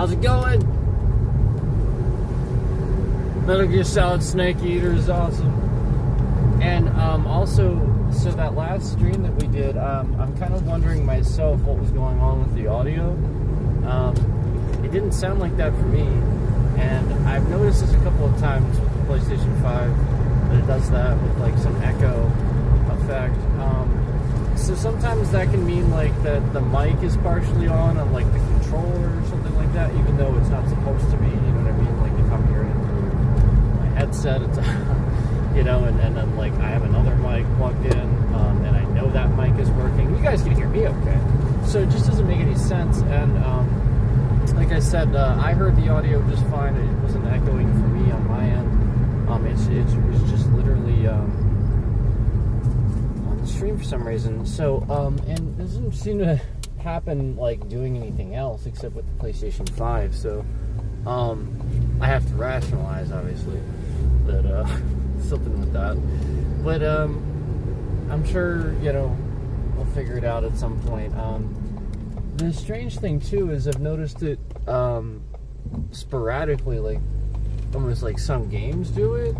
How's it going? Metal Gear Solid Snake Eater is awesome. And also, so that last stream that we did, I'm kind of wondering myself what was going on with the audio. It didn't sound like that for me. And I've noticed this a couple of times with the PlayStation 5, that it does that with like some echo effect. So sometimes that can mean like that the mic is partially on like the controller or something like that, even though it's not supposed to be, you know what I mean? Like if I'm hearing it through my headset, it's, you know, and then like I have another mic plugged in, and I know that mic is working. You guys can hear me okay. So it just doesn't make any sense. And like I said, I heard the audio just fine. It wasn't echoing for me on my end. It was just literally on the stream for some reason. So, and it doesn't seem to happen like doing anything else except with the PlayStation 5. So, I have to rationalize, obviously, that something with that. But I'm sure, you know, we'll figure it out at some point. The strange thing too is I've noticed it sporadically, like almost like some games do it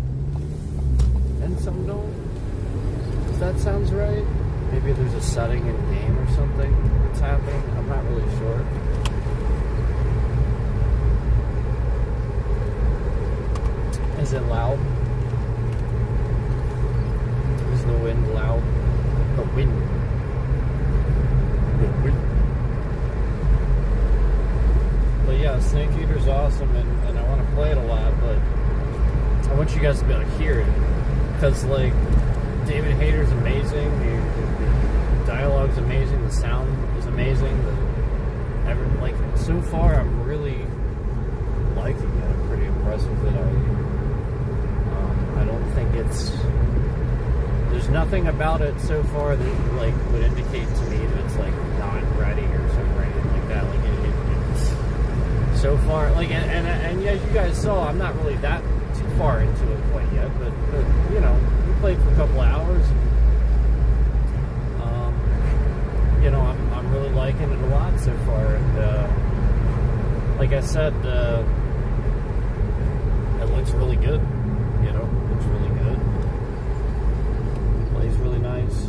and some don't. Does that sounds right? Maybe there's a setting in game or something that's happening. I'm not really sure. Is it loud? Is the wind loud? The wind. The wind. But yeah, Snake Eater's awesome, and I want to play it a lot, but I want you guys to be able to hear it. Because, like, David Hayter's amazing, the dialogue's amazing, the sound is amazing, like, so far I'm really liking it. I'm pretty impressed with it. I don't think there's nothing about it so far that, like, would indicate to me that it's, like, not ready or something or anything like that. Like, it's so far, like, and as you guys saw, I'm not really that too far into it quite yet, but you know, we played for a couple of hours, and, you know, I'm really liking it a lot so far, and, like I said, it looks really good, you know, it looks really good, plays really nice.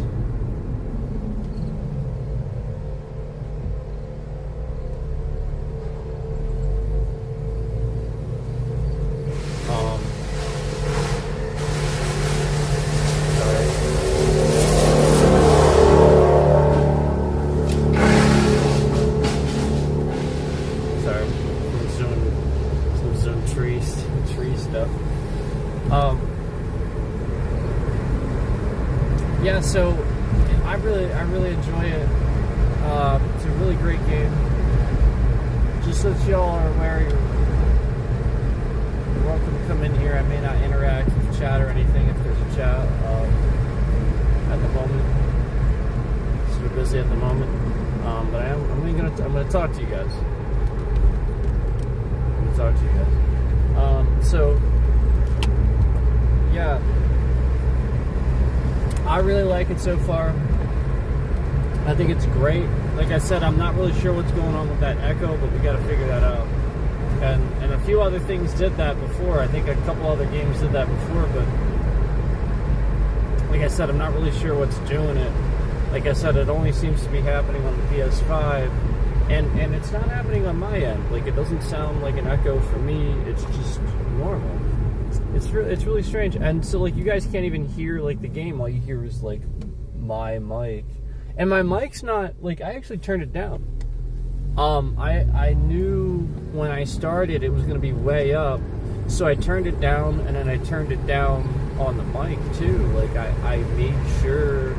Yeah, so I really enjoy it. It's a really great game. Just so that y'all are aware, you're welcome to come in here. I may not interact with chat or anything if there's a chat at the moment. So we're busy at the moment, but I'm gonna talk to you guys. I'm gonna talk to you guys. So yeah. I really like it so far. I think it's great. Like I said, I'm not really sure what's going on with that echo, but we got to figure that out. And a few other things did that before. I think a couple other games did that before, but like I said, I'm not really sure what's doing it. Like I said, it only seems to be happening on the PS5, and it's not happening on my end. Like, it doesn't sound like an echo for me. It's just normal. It's really strange. And so, like, you guys can't even hear, like, the game. All you hear is, like, my mic. And my mic's not, like, I actually turned it down. I knew when I started it was going to be way up. So I turned it down, and then I turned it down on the mic, too. Like, I made sure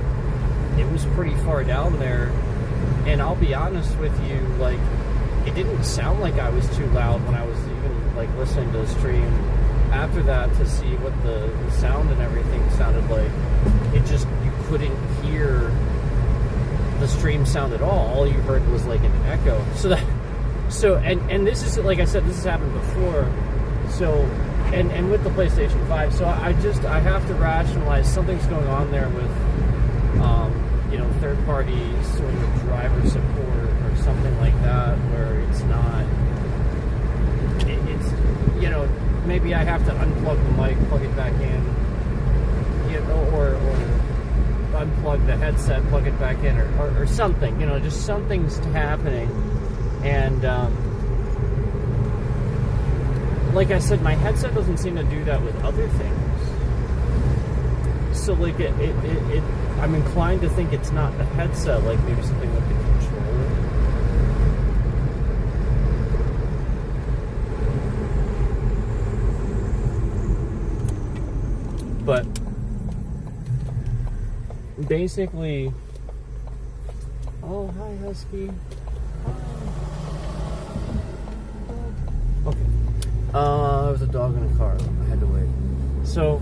it was pretty far down there. And I'll be honest with you, like, it didn't sound like I was too loud when I was even, like, listening to the stream after that to see what the sound and everything sounded like. It just, you couldn't hear the stream sound at all. All you heard was like an echo. And this is, like I said, this has happened before. So, and with the PlayStation 5, so I have to rationalize something's going on there with, you know, third-party sort of driver support or something like that, where it's not maybe I have to unplug the mic, plug it back in, you know, or unplug the headset, plug it back in, or something, you know, just something's happening. And like I said, my headset doesn't seem to do that with other things. So like I'm inclined to think it's not the headset, like maybe something with the controller. But basically, oh, hi Husky. Okay. There was a dog in the car. I had to wait. So,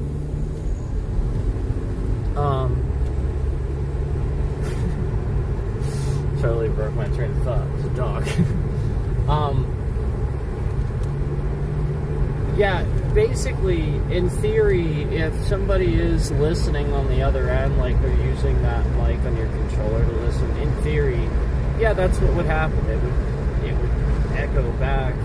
totally broke my train of thought. It's a dog. Yeah, basically, in theory, if somebody is listening on the other end, like they're using that mic on your controller to listen, in theory, yeah, that's what would happen. It would echo back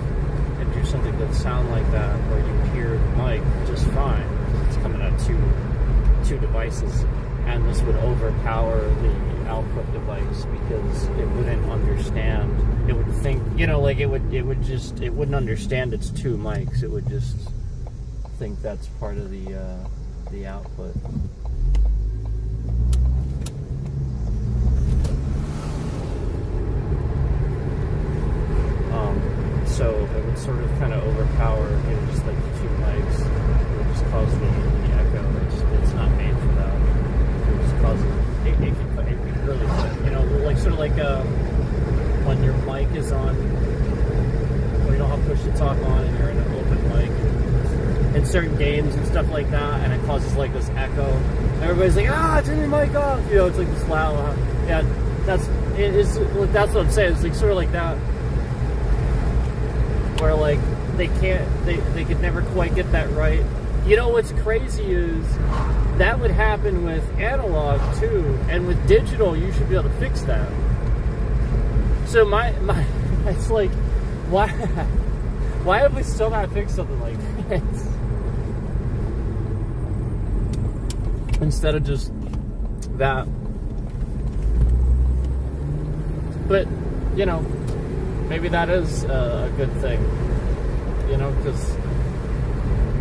and do something that sound like that, where you hear the mic just fine because it's coming out two devices, and this would overpower the output device because it wouldn't understand. It would think, you know, like it wouldn't understand it's two mics. It would just think that's part of the output. So it would sort of kind of overpower, you know, just like the two mics. It would just cause the echo. It's not made for that. It would just cause it really, you know, like sort of like when your mic is on, when you don't have push to talk on and you're in an open mic in certain games and stuff like that, and it causes like this echo. Everybody's like, turn your mic off. You know, it's like this loud. Yeah, that's what I'm saying. It's like sort of like that, where like they could never quite get that right. You know what's crazy is that would happen with analog too, and with digital you should be able to fix that. So my it's like, why have we still not fixed something like this? Instead of just that. But, you know, maybe that is a good thing, you know, because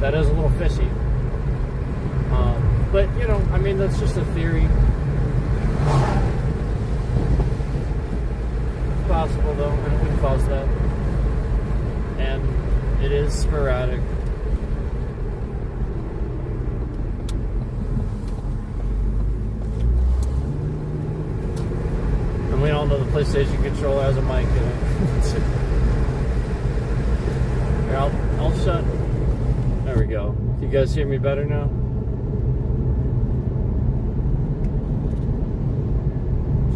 that is a little fishy. But, you know, I mean, that's just a theory. It's possible, though, and it would cause that. And it is sporadic. And we all know the PlayStation controller has a mic in it. Here, I'll shut. There we go. You guys hear me better now?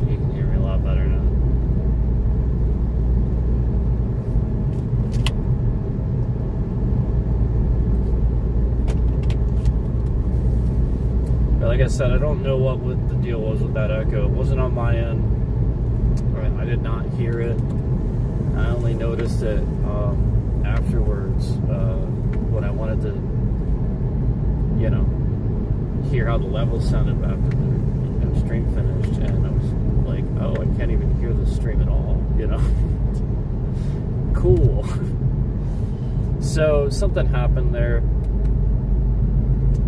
You can hear me a lot better now. But like I said, I don't know what the deal was with that echo. It wasn't on my end. I did not hear it. I only noticed it afterwards when I wanted to, you know, hear how the levels sounded after the stream finished, and I was like, oh, I can't even hear the stream at all, you know. Cool. So something happened there,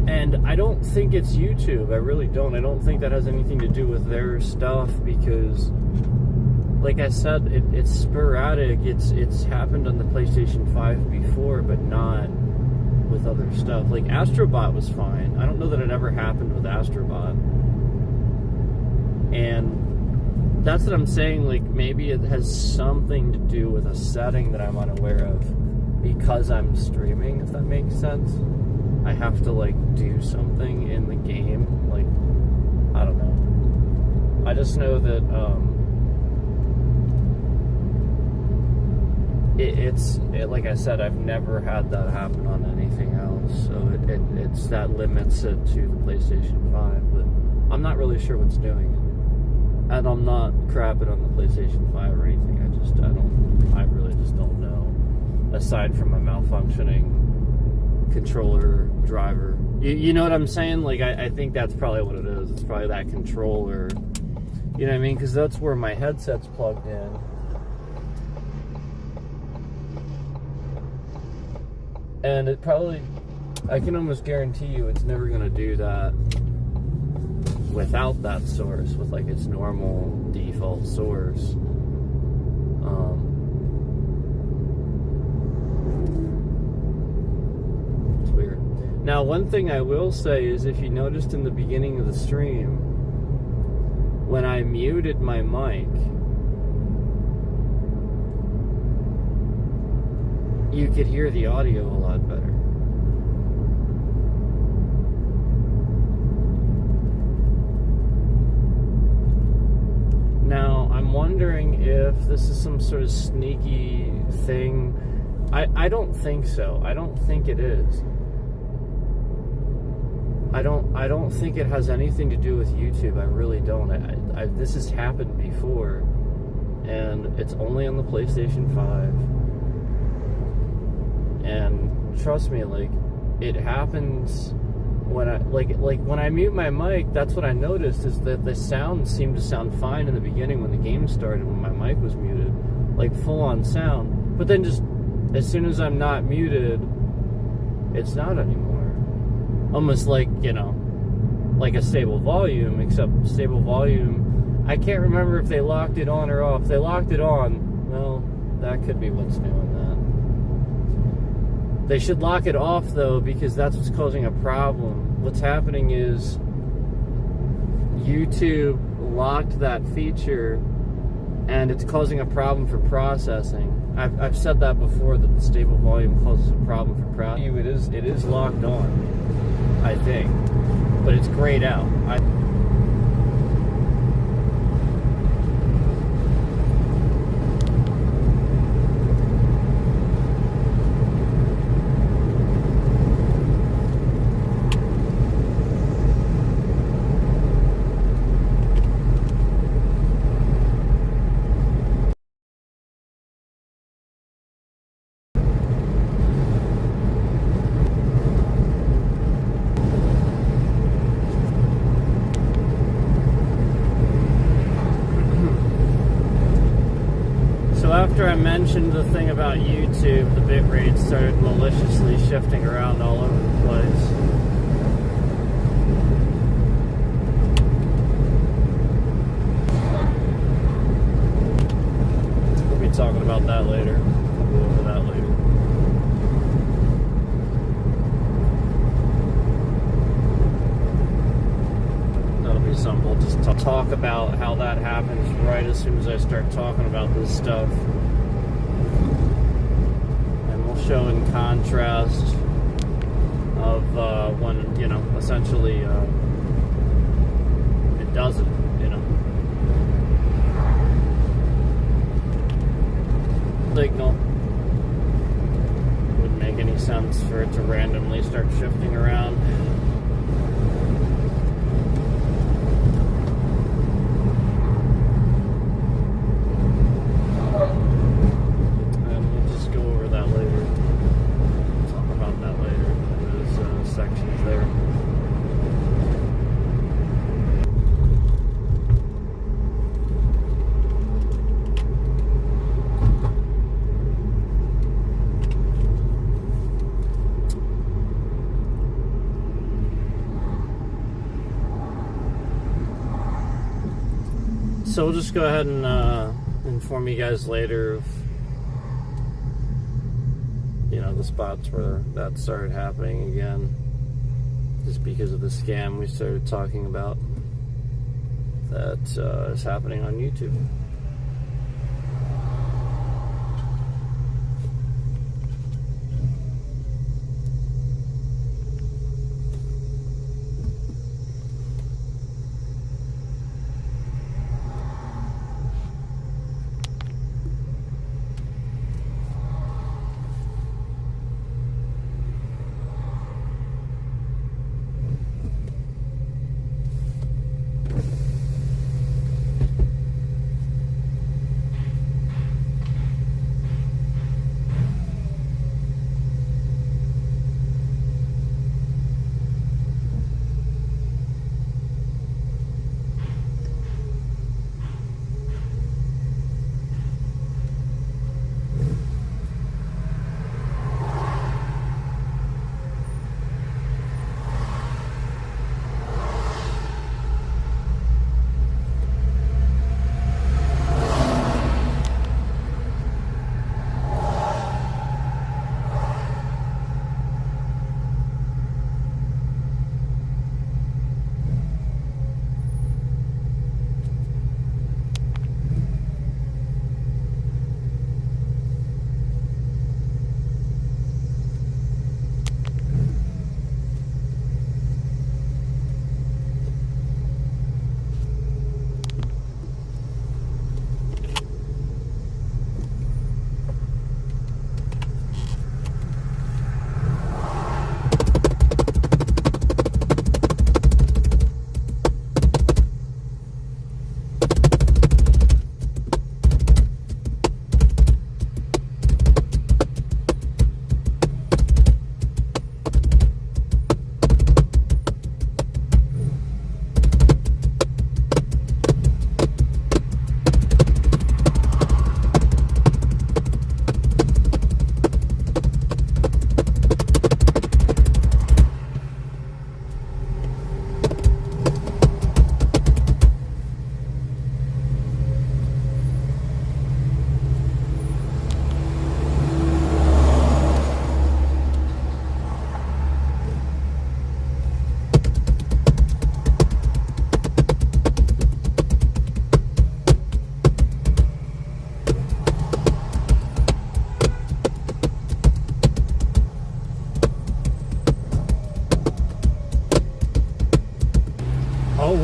and I don't think it's YouTube. I really don't. I don't think that has anything to do with their stuff, because like I said, it's sporadic. It's happened on the PlayStation 5 before, but not with other stuff. Like Astrobot was fine. I don't know that it ever happened with Astrobot. And that's what I'm saying. Like maybe it has something to do with a setting that I'm unaware of because I'm streaming, if that makes sense. I have to like do something in the game. Like, I don't know. I just know that like I said, I've never had that happen on anything else, so it's that limits it to the PlayStation 5, but I'm not really sure what's doing it, and I'm not crapping on the PlayStation 5 or anything. I really just don't know, aside from a malfunctioning controller driver. You know what I'm saying? Like, I think that's probably what it is. It's probably that controller. You know what I mean? Because that's where my headset's plugged in. And it probably, I can almost guarantee you it's never going to do that without that source, with like its normal default source. It's weird. Now, one thing I will say is, if you noticed in the beginning of the stream, when I muted my mic, you could hear the audio a lot better. Now, I'm wondering if this is some sort of sneaky thing. I don't think so. I don't think it is. I don't think it has anything to do with YouTube. I really don't. This has happened before, and it's only on the PlayStation 5. And trust me, like, it happens when I when I mute my mic. That's what I noticed, is that the sound seemed to sound fine in the beginning when the game started, when my mic was muted, like full on sound. But then just as soon as I'm not muted, it's not anymore. Almost like, you know, like a stable volume, except stable volume, I can't remember if they locked it on or off. If they locked it on, well, that could be what's doing that. They should lock it off, though, because that's what's causing a problem. What's happening is YouTube locked that feature, and it's causing a problem for processing. I've said that before, that the stable volume causes a problem for processing. It is locked on, I think, but it's grayed out. After I mentioned the thing about YouTube, the bitrate started maliciously shifting around all over the place. We'll be talking about that later. We'll go over that later. That'll be something we'll just talk about, how that happens right as soon as I start talking about this stuff. And we'll show in contrast of when, you know, essentially it doesn't, you know. Signal. Wouldn't make any sense for it to randomly start shifting around. So we'll just go ahead and inform you guys later of, you know, the spots where that started happening again, just because of the scam we started talking about that is happening on YouTube.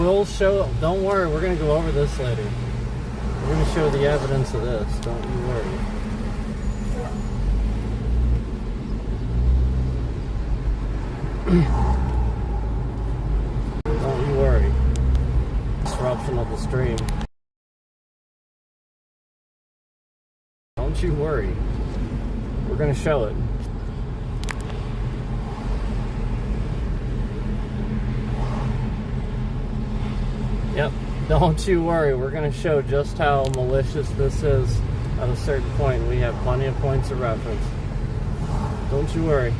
will show, don't worry, we're going to go over this later. We're going to show the evidence of this, don't you worry. Don't you worry. Disruption of the stream. Don't you worry. We're going to show it. Yep, don't you worry. We're going to show just how malicious this is at a certain point. We have plenty of points of reference. Don't you worry.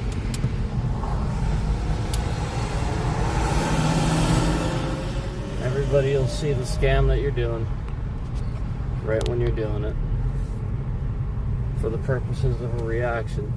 Everybody will see the scam that you're doing right when you're doing it for the purposes of a reaction.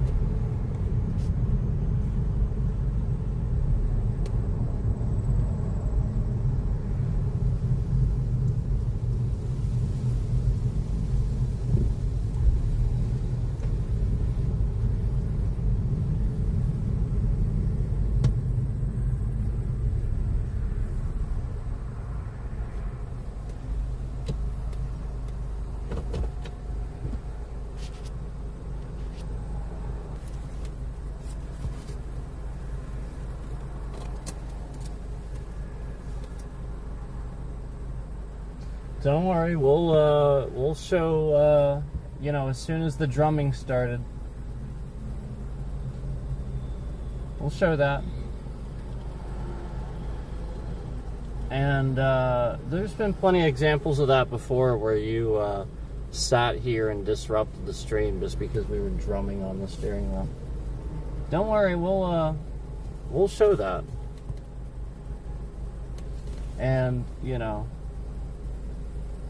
Don't worry, we'll show, you know, as soon as the drumming started. We'll show that. And there's been plenty of examples of that before where you sat here and disrupted the stream just because we were drumming on the steering wheel. Don't worry, we'll show that. And, you know,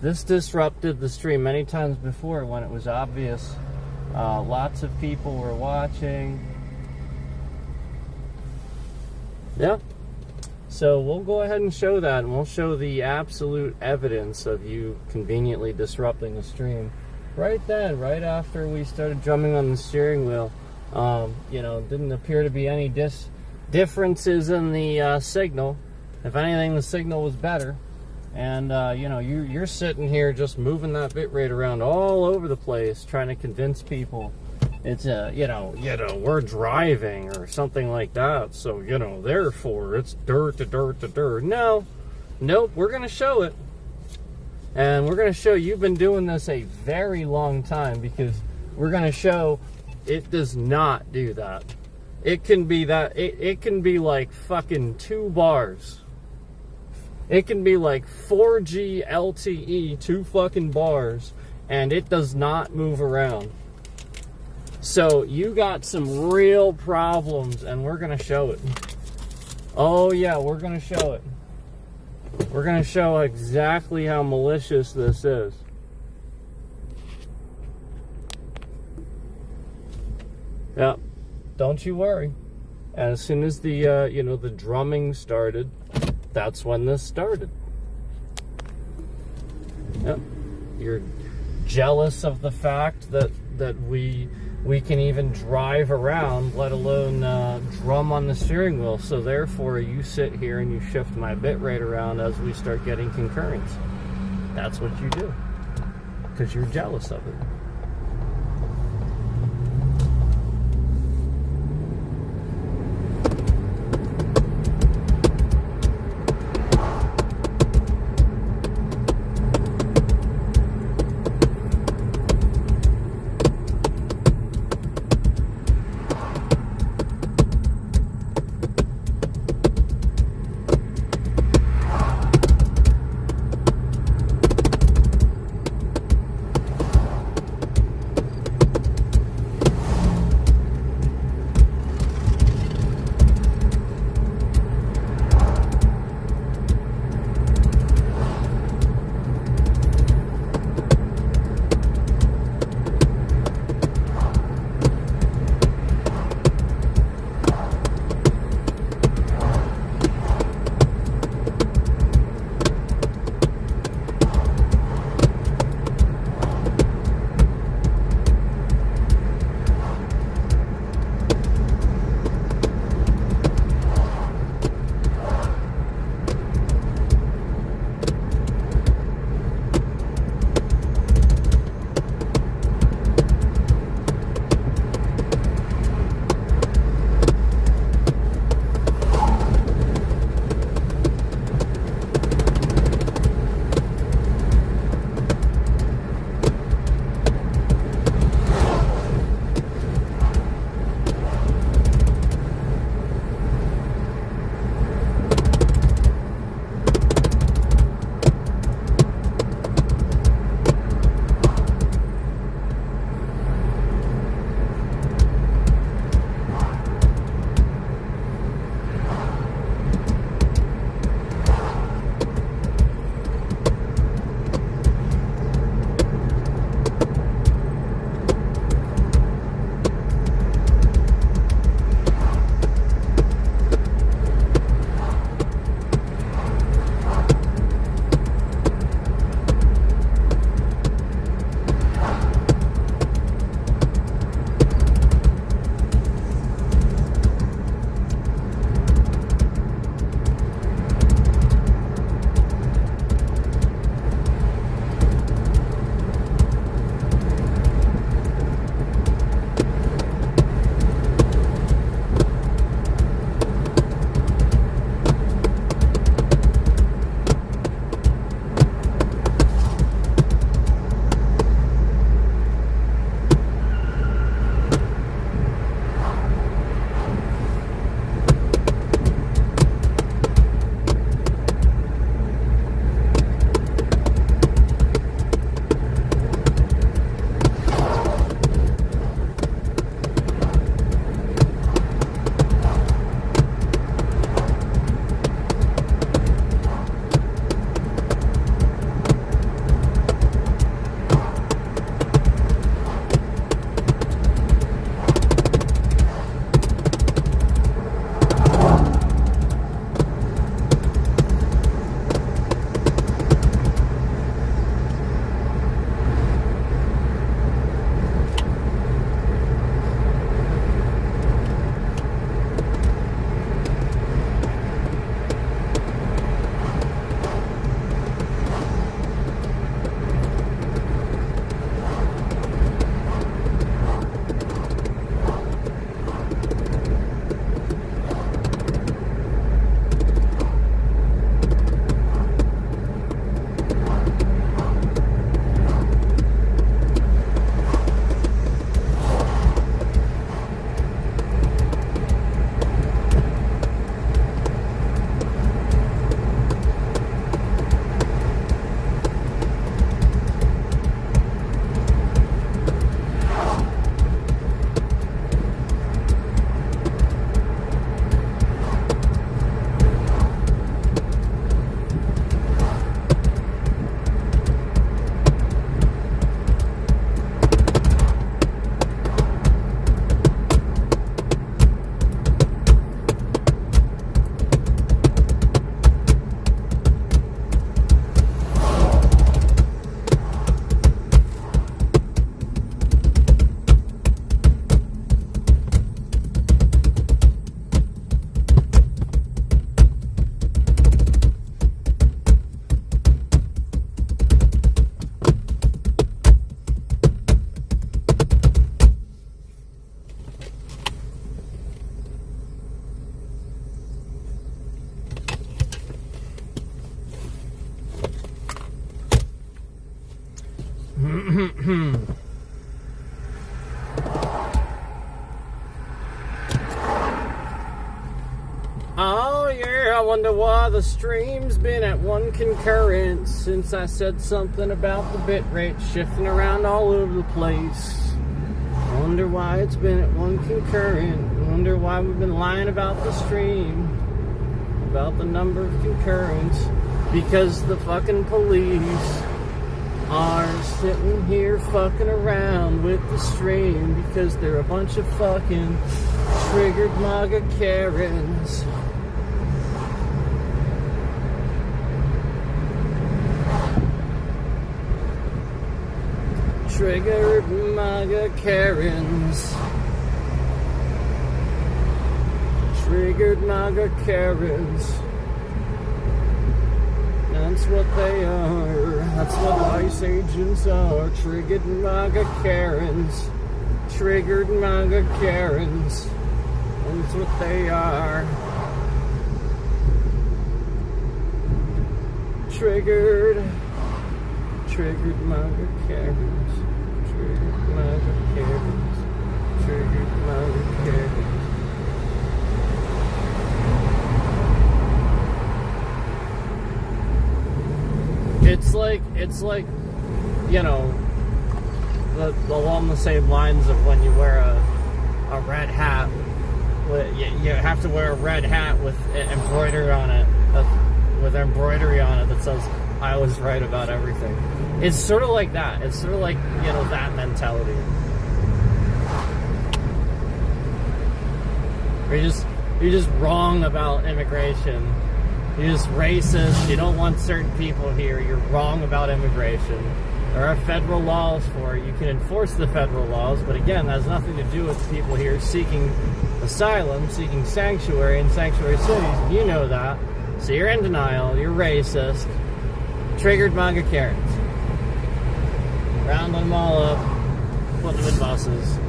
this disrupted the stream many times before when it was obvious. Lots of people were watching. Yeah. So we'll go ahead and show that, and we'll show the absolute evidence of you conveniently disrupting the stream. Right then, right after we started drumming on the steering wheel, you know, didn't appear to be any differences in the signal. If anything, the signal was better. And, you know, you're sitting here just moving that bit rate around all over the place, trying to convince people it's, you know, we're driving or something like that. So, you know, therefore, it's dirt to dirt to dirt. No, nope, we're going to show it. And we're going to show you've been doing this a very long time, because we're going to show it does not do that. It can be that, it can be like fucking 2 bars. It can be like 4G LTE, 2 fucking bars, and it does not move around. So you got some real problems, and we're going to show it. Oh yeah, we're going to show it. We're going to show exactly how malicious this is. Yeah, don't you worry. And as soon as the, you know, the drumming started, that's when this started. Yep. You're jealous of the fact that we can even drive around, let alone drum on the steering wheel. So therefore, you sit here and you shift my bit rate around as we start getting concurrence. That's what you do, because you're jealous of it. yeah, I wonder why the stream's been at one concurrent since I said something about the bit rate shifting around all over the place. Wonder why it's been at one concurrent. Wonder why we've been lying about the stream, about the number of concurrents. Because the fucking police are sitting here fucking around with the stream because they're a bunch of fucking triggered MAGA Karens. Triggered MAGA Karens. Triggered MAGA Karens. That's what they are. That's what ICE agents are. Triggered MAGA Karens. Triggered MAGA Karens. That's what they are. Triggered. Triggered MAGA Karens. Triggered MAGA Karens. Triggered MAGA Karens. It's like, you know, along the same lines of when you wear a red hat. You have to wear a red hat with embroidery on it, that says, I was right about everything. It's sort of like that. It's sort of like, you know, that mentality. You're just wrong about immigration. You're just racist. You don't want certain people here. You're wrong about immigration. There are federal laws for it. You can enforce the federal laws, but again, that has nothing to do with people here seeking asylum, seeking sanctuary in sanctuary cities. You know that. So you're in denial. You're racist. Triggered MAGA Karens. Rounding them all up, putting them in buses.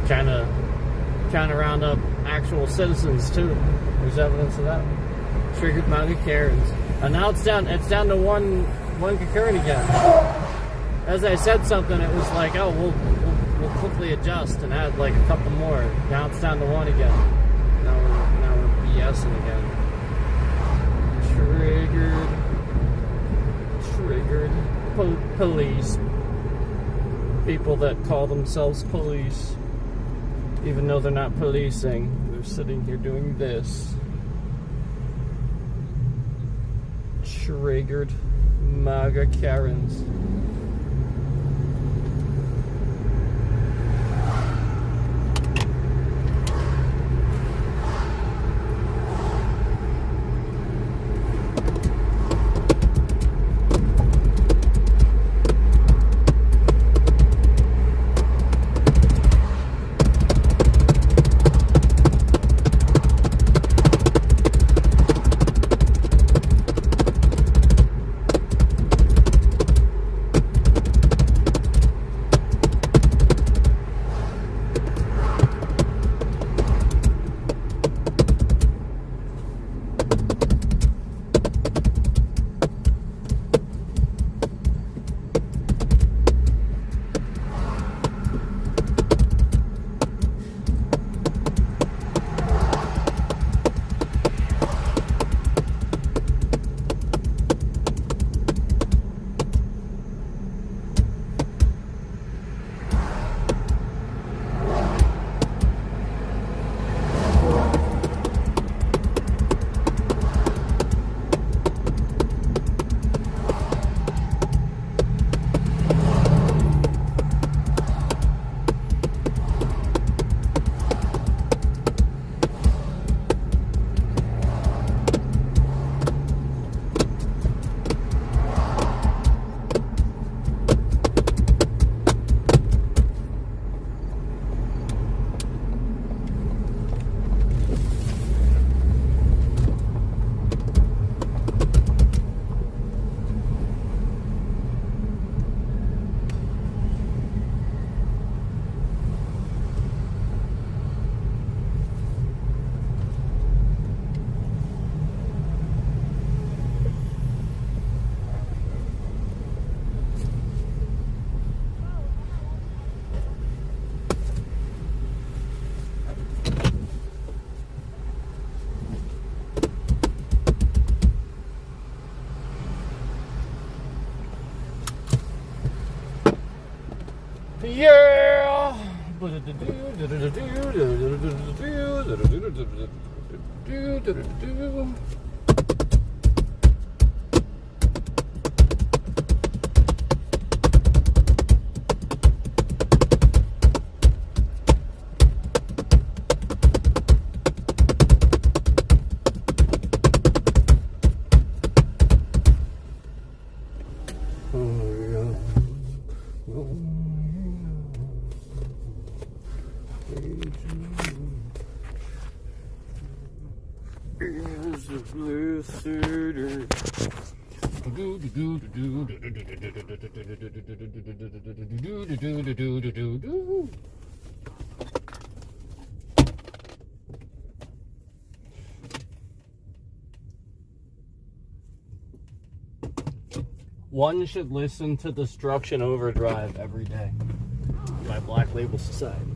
Trying to round up actual citizens too. There's evidence of that. Triggered MAGA Karens. And now it's down to one concurrent again. As I said something, it was like, oh, we'll quickly adjust and add like a couple more. Now it's down to one again. Now we're BSing again. Triggered police. People that call themselves police, even though they're not policing, they're sitting here doing this. Triggered MAGA Karens. One should listen to Destruction Overdrive every day by Black Label Society.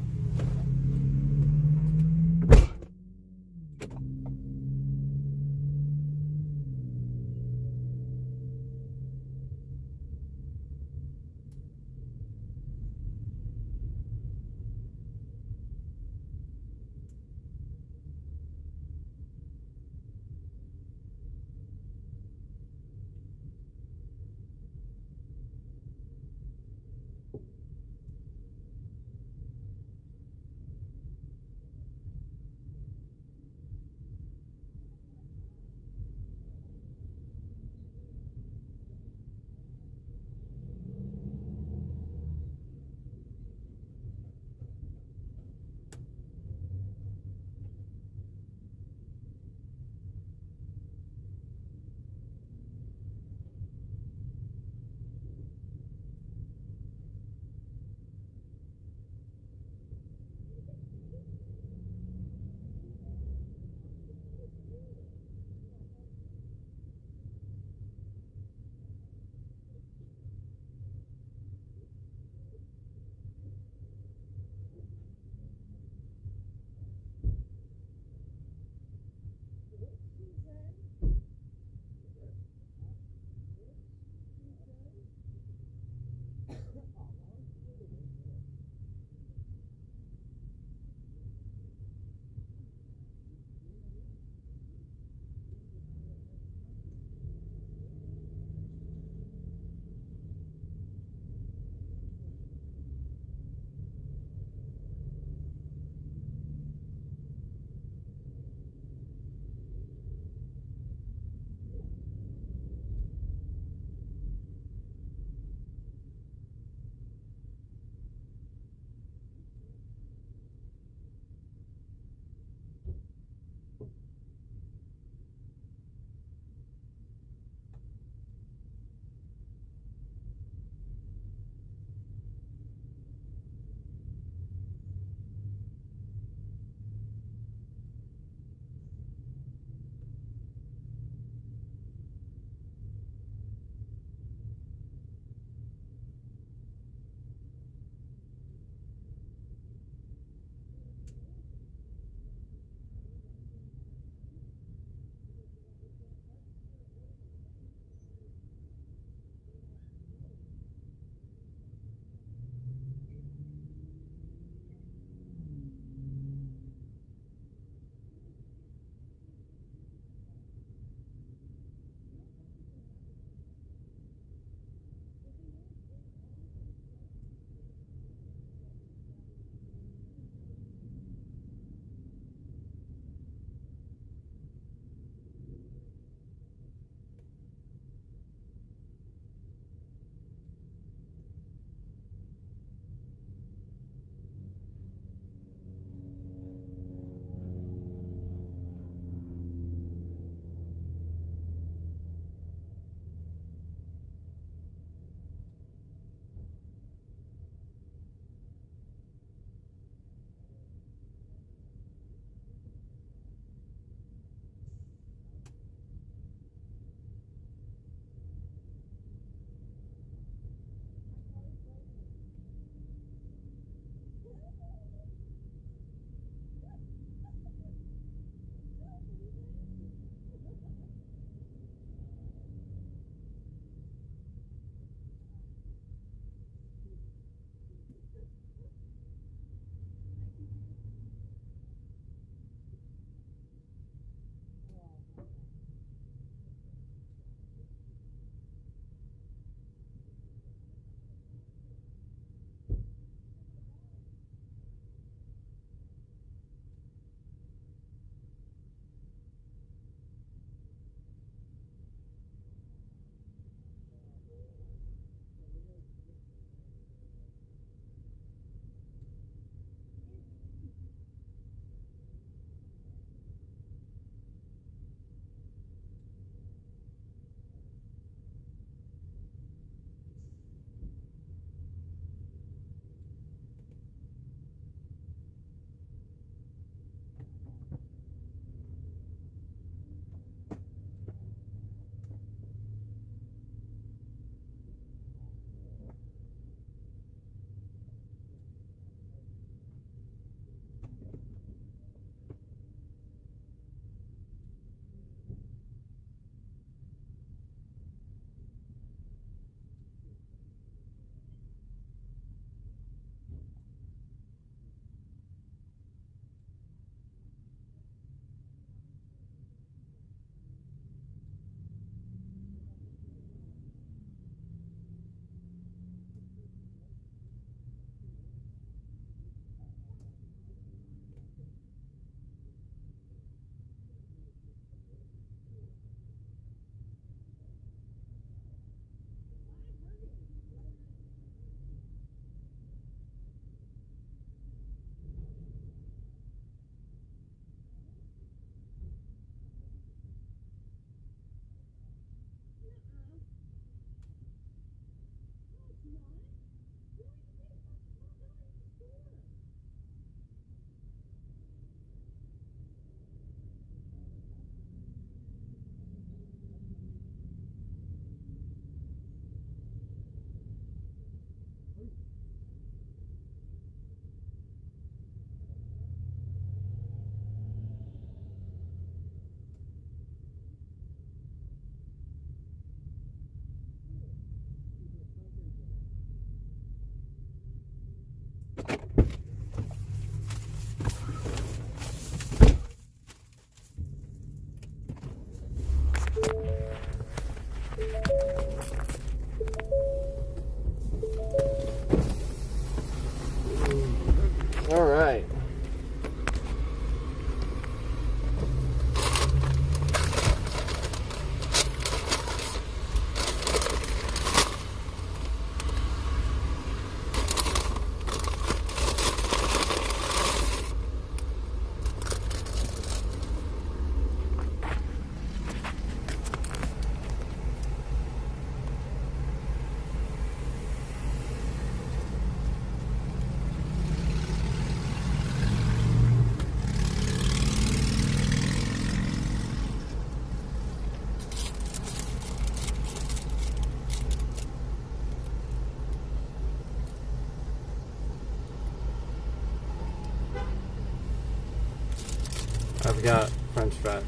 I've got French fries.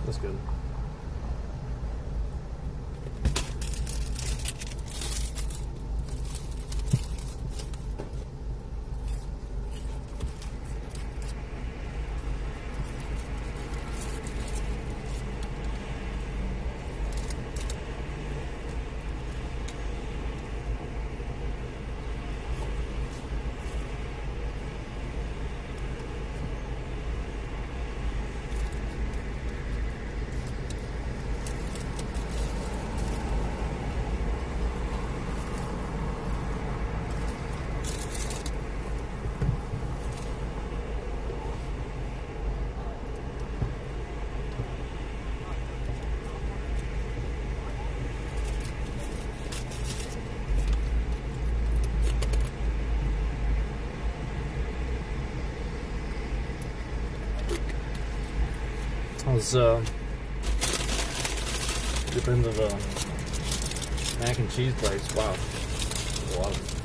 That's good. Let's dip into the mac and cheese place. Wow. That's a lot of it.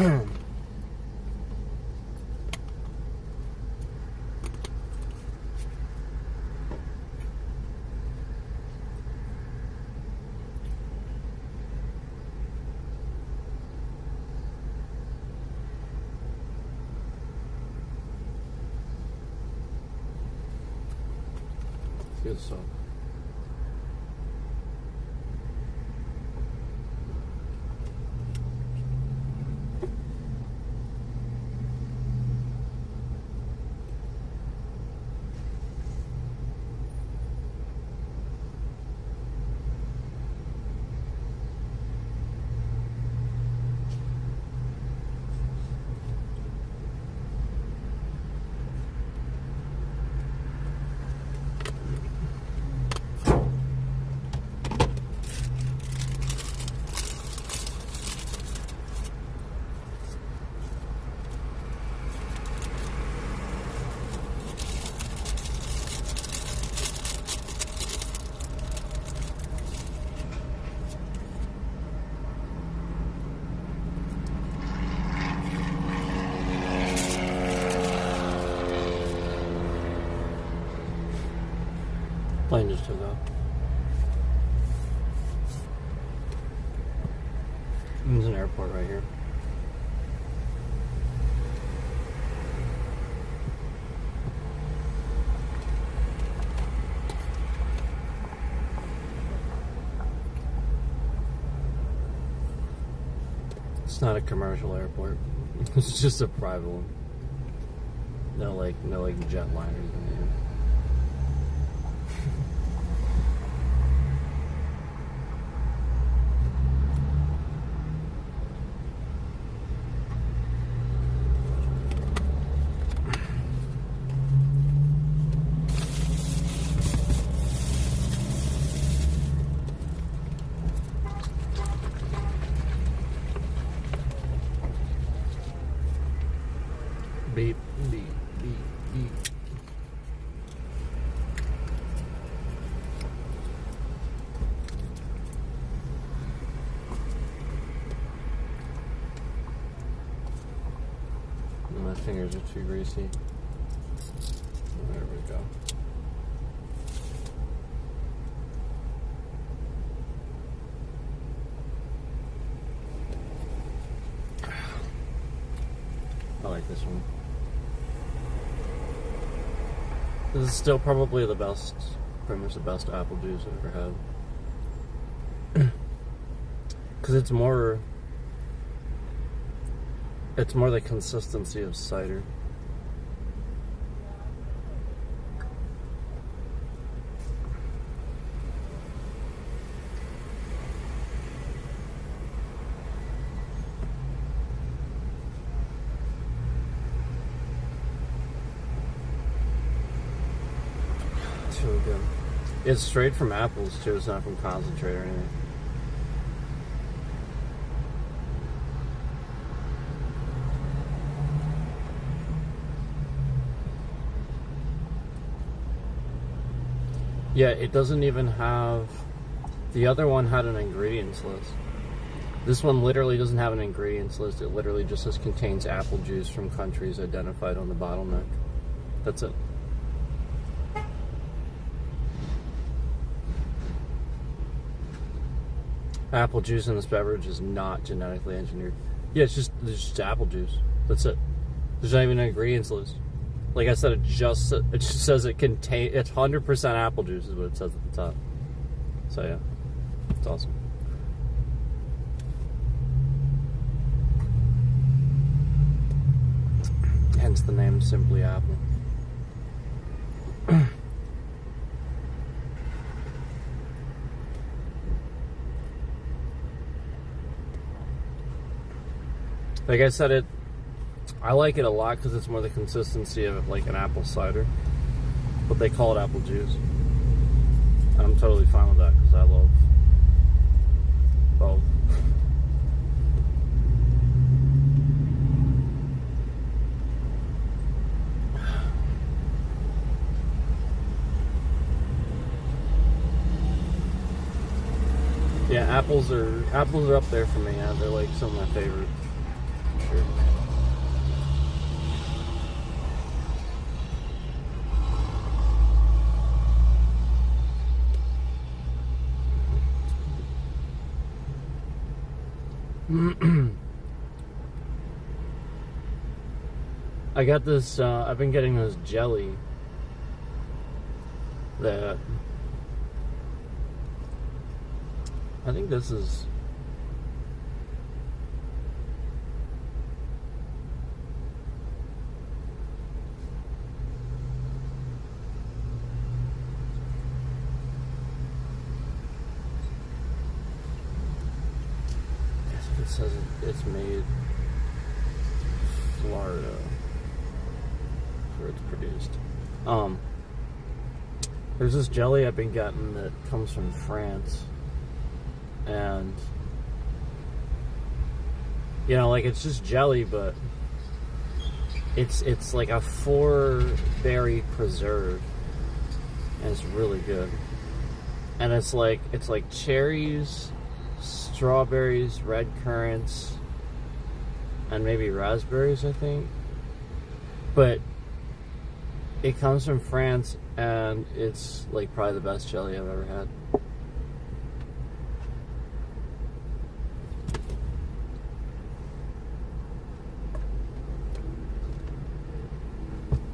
Good stuff. Plane just took off. There's an airport right here. It's not a commercial airport. It's just a private one. No like jetliners in here. Beep, beep, beep, beep. My fingers are too greasy. There we go. I like this one. This is still probably the best, pretty much the best apple juice I've ever had. Because it's more the consistency of cider. It's really good. It's straight from apples too, it's not from concentrate or anything. Yeah, it doesn't even have... The other one had an ingredients list. This one literally doesn't have an ingredients list. It literally just says contains apple juice from countries identified on the bottleneck. That's it. Apple juice in this beverage is not genetically engineered. Yeah, it's just apple juice. That's it. There's not even an ingredients list. Like I said, it just says it's 100% apple juice is what it says at the top. So yeah, it's awesome. Hence the name Simply Apple. Like I said, I like it a lot because it's more the consistency of like an apple cider, but they call it apple juice. And I'm totally fine with that because I love both. Yeah, apples are up there for me. Yeah, they're like some of my favorites. Sure. I got this, I've been getting this jelly that I think this is it says it's made Florida where it's produced. There's this jelly I've been getting that comes from France, and you know, like, it's just jelly, but it's like a 4-berry preserve, and it's really good. And it's like cherries, strawberries, red currants, and maybe raspberries, I think. But it comes from France, and it's like probably the best jelly I've ever had.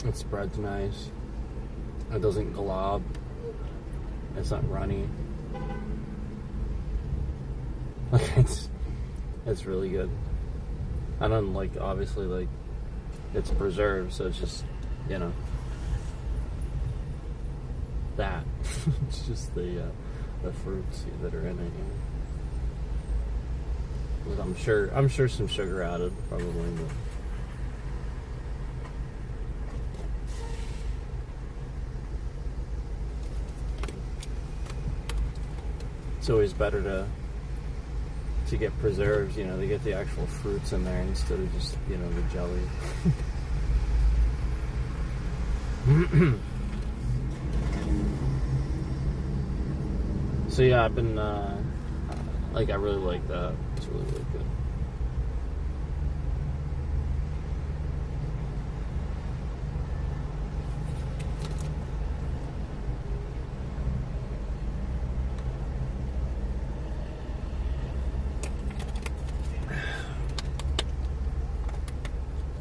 It spreads nice. It doesn't glob. It's not runny. Like, it's really good. I don't like, obviously, like, it's preserved, so it's just, you know, that. It's just the fruits that are in it. You know? I'm sure some sugar added, probably. But it's always better to get preserves, you know, they get the actual fruits in there instead of just, you know, the jelly. So yeah, I've been, like, I really like that. It's really, really good.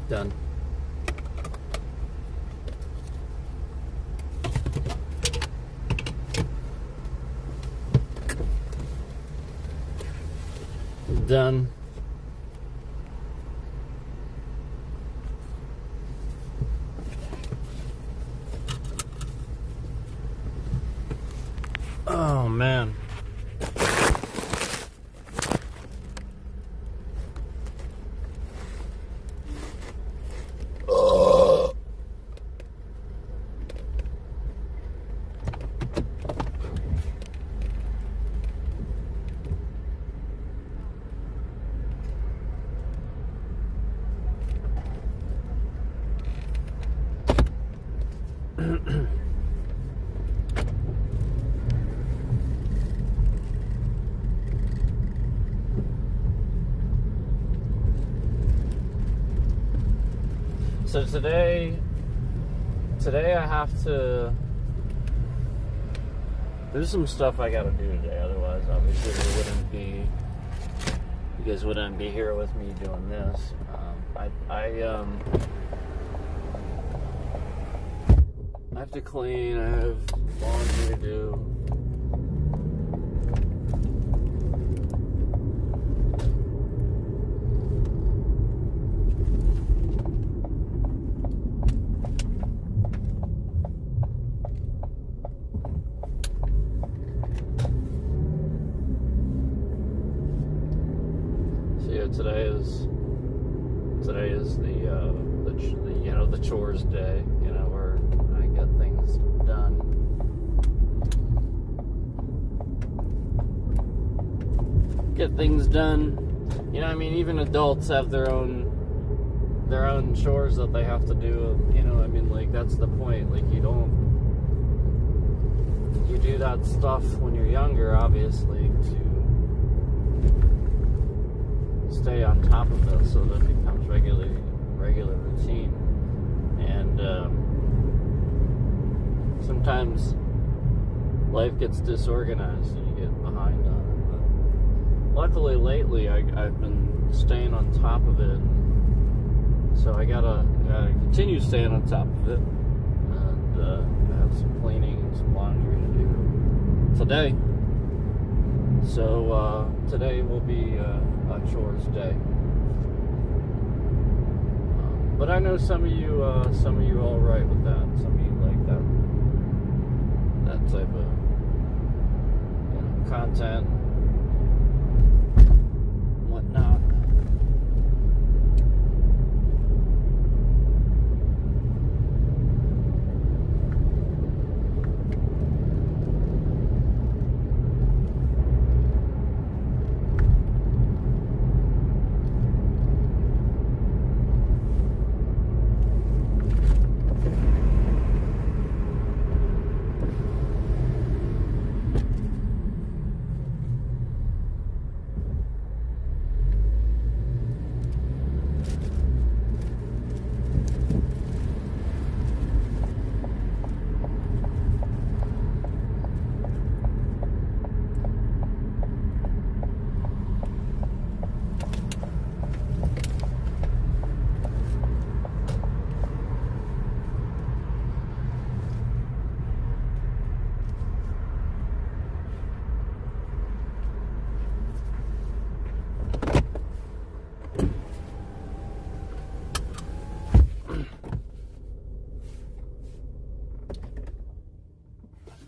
Done. Done. Oh man. So today I have to, there's some stuff I gotta do today, otherwise obviously you guys wouldn't be here with me doing this. I have to clean, I have laundry to do. Today is the you know, the chores day, you know, where I get things done. Get things done. You know, I mean, even adults have their own chores that they have to do. You know, I mean, like, that's the point. Like, you do that stuff when you're younger, obviously, to stay on top of it so that it becomes regular routine. And sometimes life gets disorganized and you get behind on it. But luckily lately I've been staying on top of it, So I gotta continue staying on top of it, and have some cleaning and some laundry to do today. So today will be a chores day. But I know some of you all right with that. Some of you like that type of content, whatnot.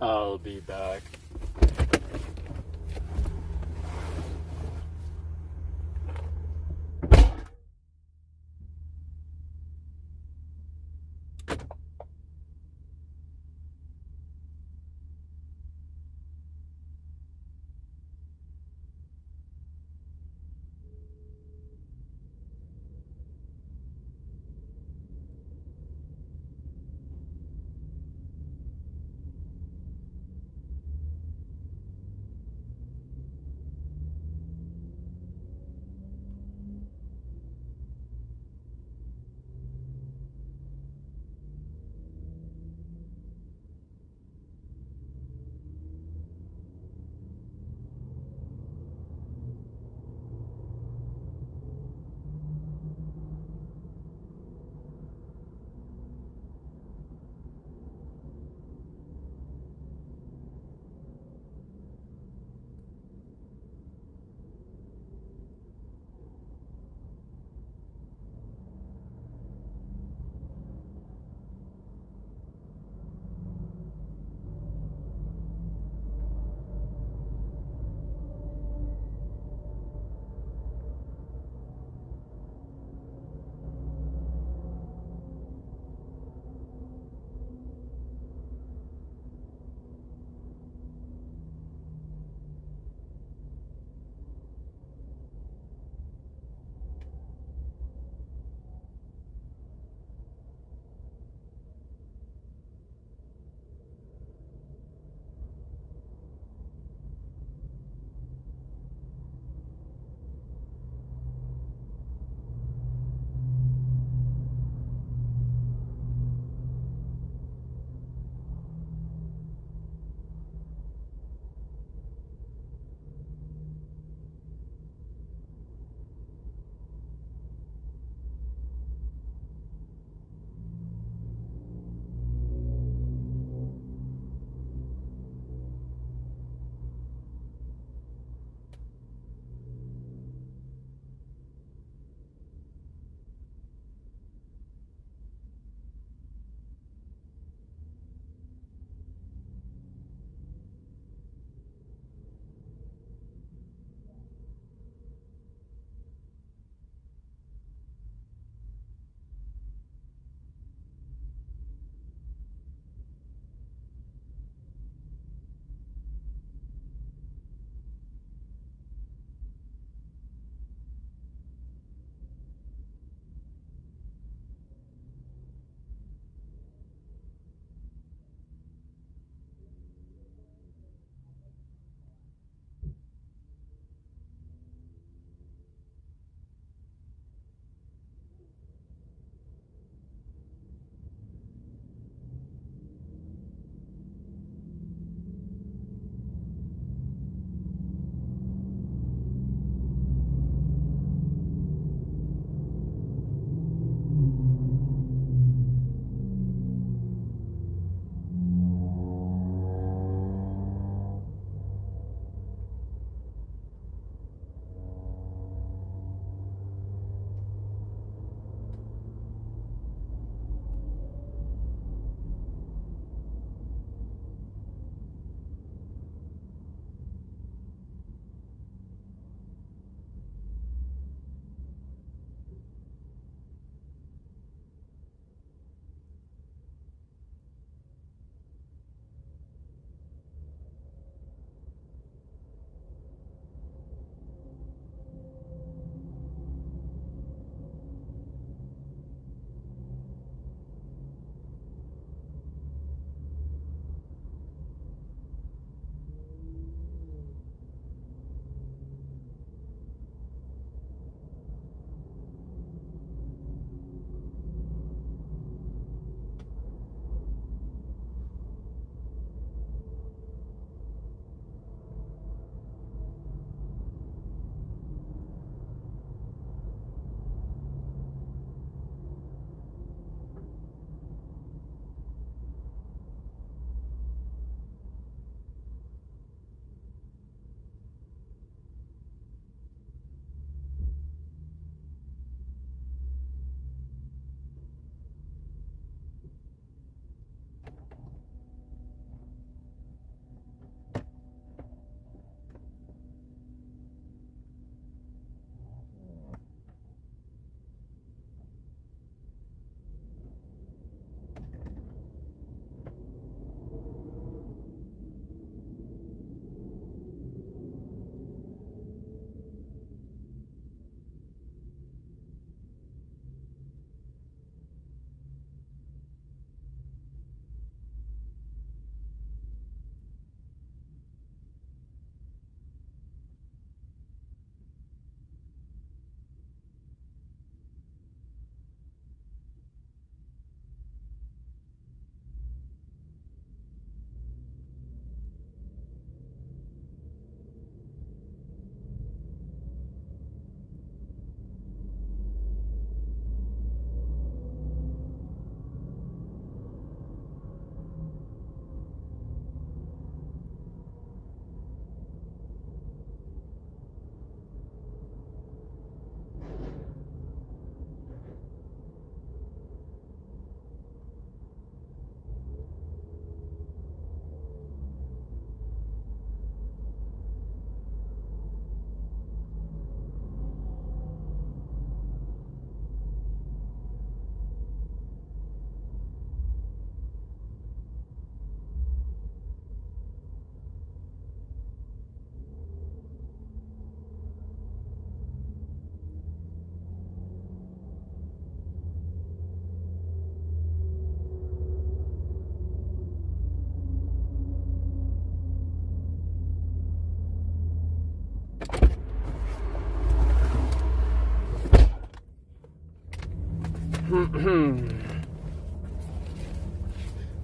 I'll be back.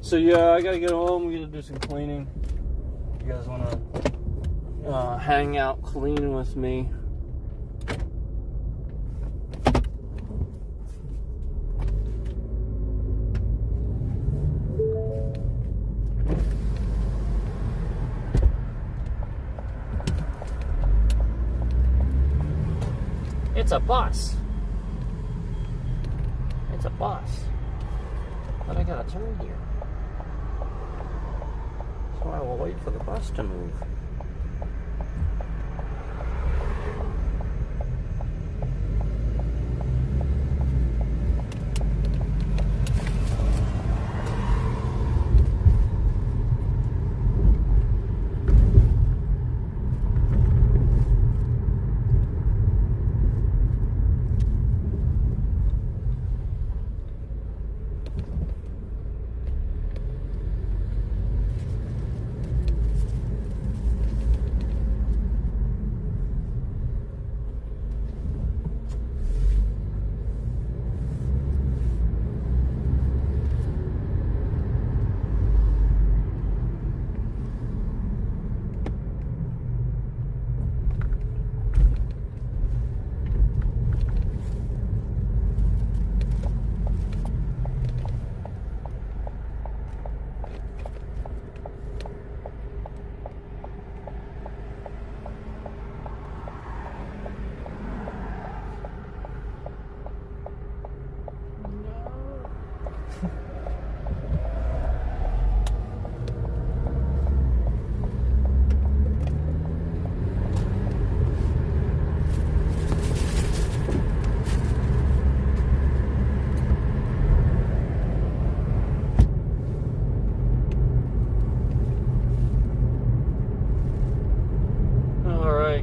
So yeah, I gotta get home. We gotta do some cleaning. You guys wanna hang out, clean with me? It's a bus. It's a bus. But I gotta turn here. So I will wait for the bus to move.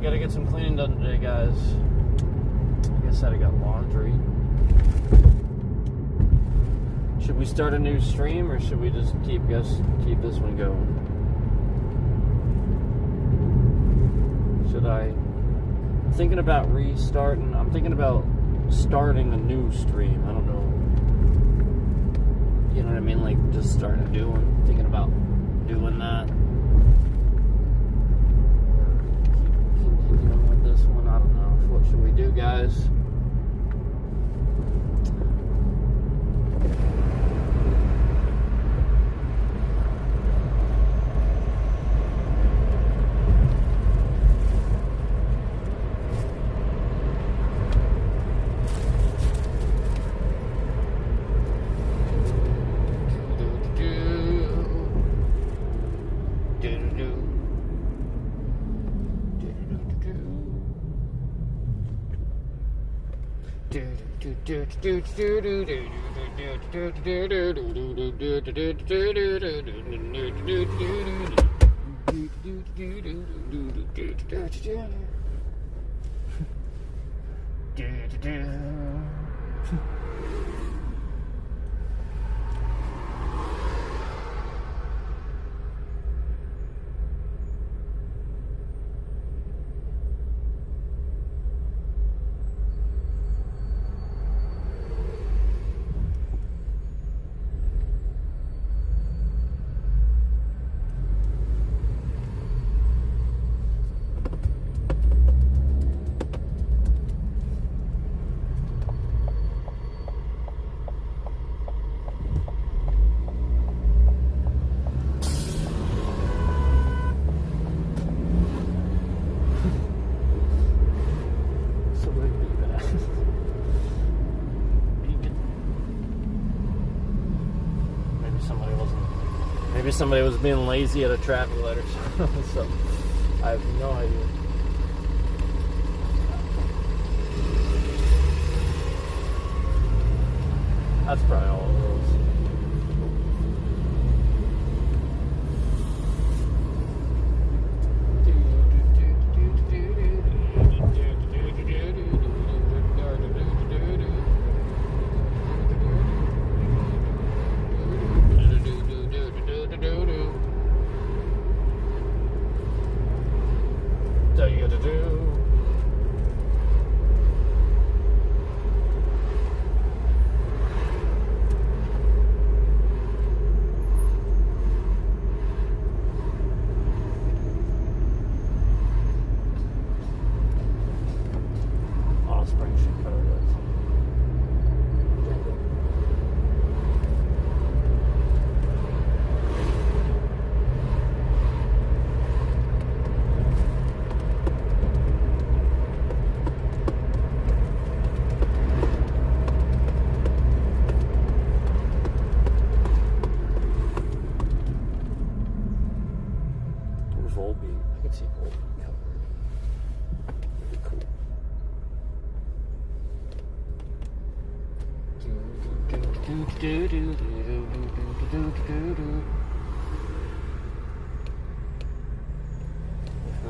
Gotta get some cleaning done today, guys. Like I said, I got laundry. Should we start a new stream, or should we just keep this one going? Should I'm thinking about restarting. I'm thinking about starting a new stream. I don't know. You know what I mean? Like just starting a new one. Thinking about doing that. What should we do, guys? Maybe somebody was being lazy at a traffic light or something, so I have no idea. That's probably all it was.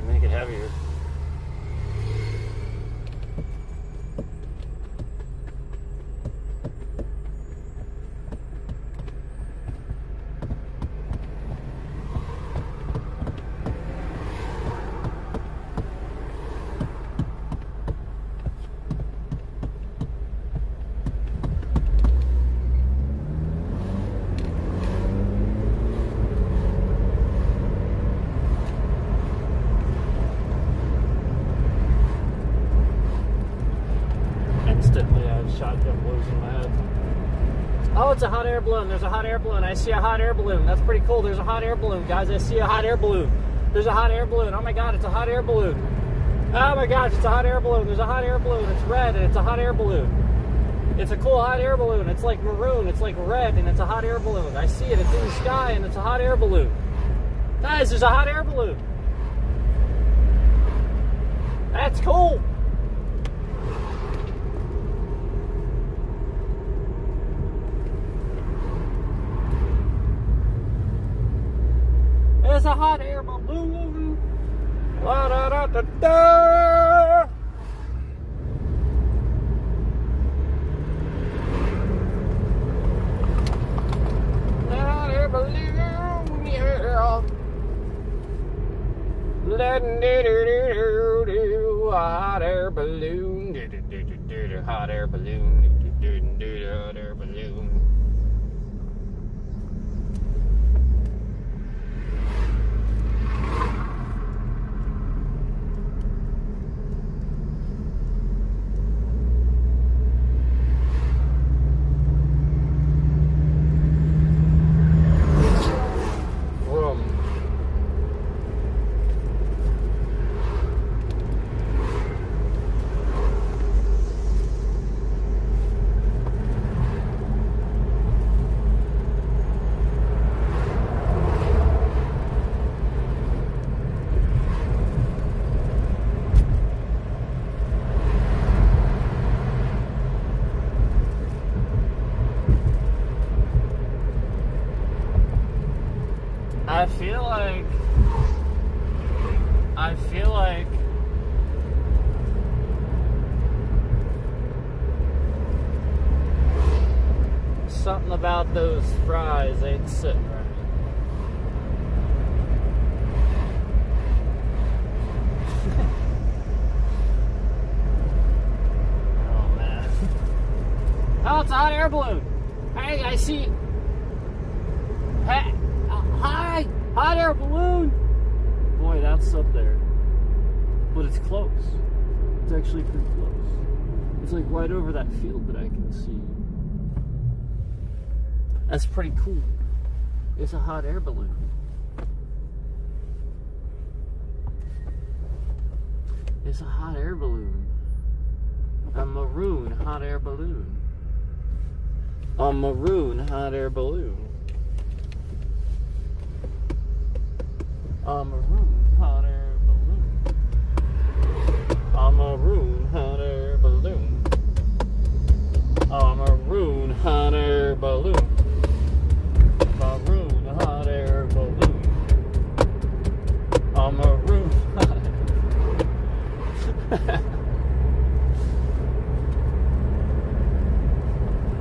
Make it heavier. Instantly, I have shotgun blues in my head. Oh, it's a hot air balloon. There's a hot air balloon. I see a hot air balloon. That's pretty cool. There's a hot air balloon, guys. I see a hot air balloon. There's a hot air balloon. Oh my god, it's a hot air balloon. Oh my gosh, it's a hot air balloon. There's a hot air balloon. It's red and it's a hot air balloon. It's a cool hot air balloon. It's like maroon. It's like red and it's a hot air balloon. I see it. It's in the sky and it's a hot air balloon. Guys, there's a hot air balloon. That's cool. It's a hot air balloon. La da da da da. Hot air balloon, yeah. Hot air balloon. Hot air balloon. Hot air balloon. I feel like something about those fries ain't sitting right. Oh man. Oh, it's a hot air balloon. Hey, I see. Hey, hi, hot air balloon. Boy, that's up there. But it's close. It's actually pretty close. It's like right over that field that I can see. That's pretty cool. It's a hot air balloon. It's a hot air balloon. A maroon hot air balloon. A maroon hot air balloon. A maroon hot air balloon. A maroon hot air balloon. A maroon hot air balloon. Maroon hot air balloon. A maroon hot air.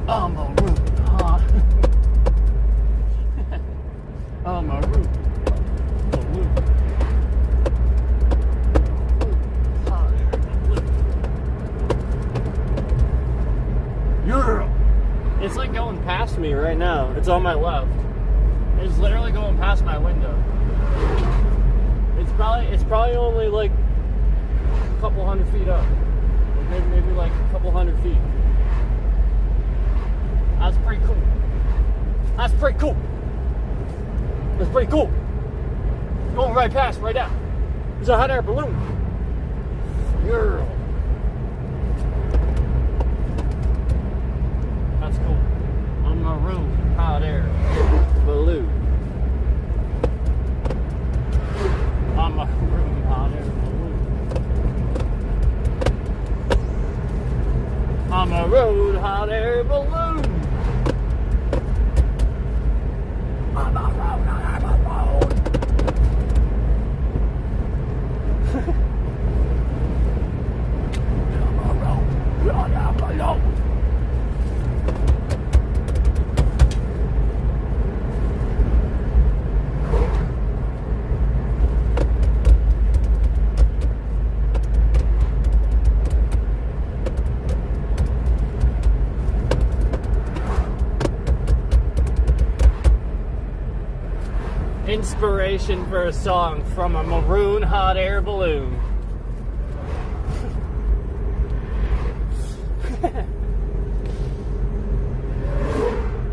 A maroon hot. A maroon. It's like going past me right now. It's on my left. It's literally going past my window. It's probably only like a couple hundred feet up. Maybe like a couple hundred feet. That's pretty cool. That's pretty cool. That's pretty cool. Going right past, right now. There's a hot air balloon. Girl. That's cool. A maroon hot air balloon. A maroon hot air balloon. A maroon hot air balloon. inspiration for a song from a maroon hot air balloon.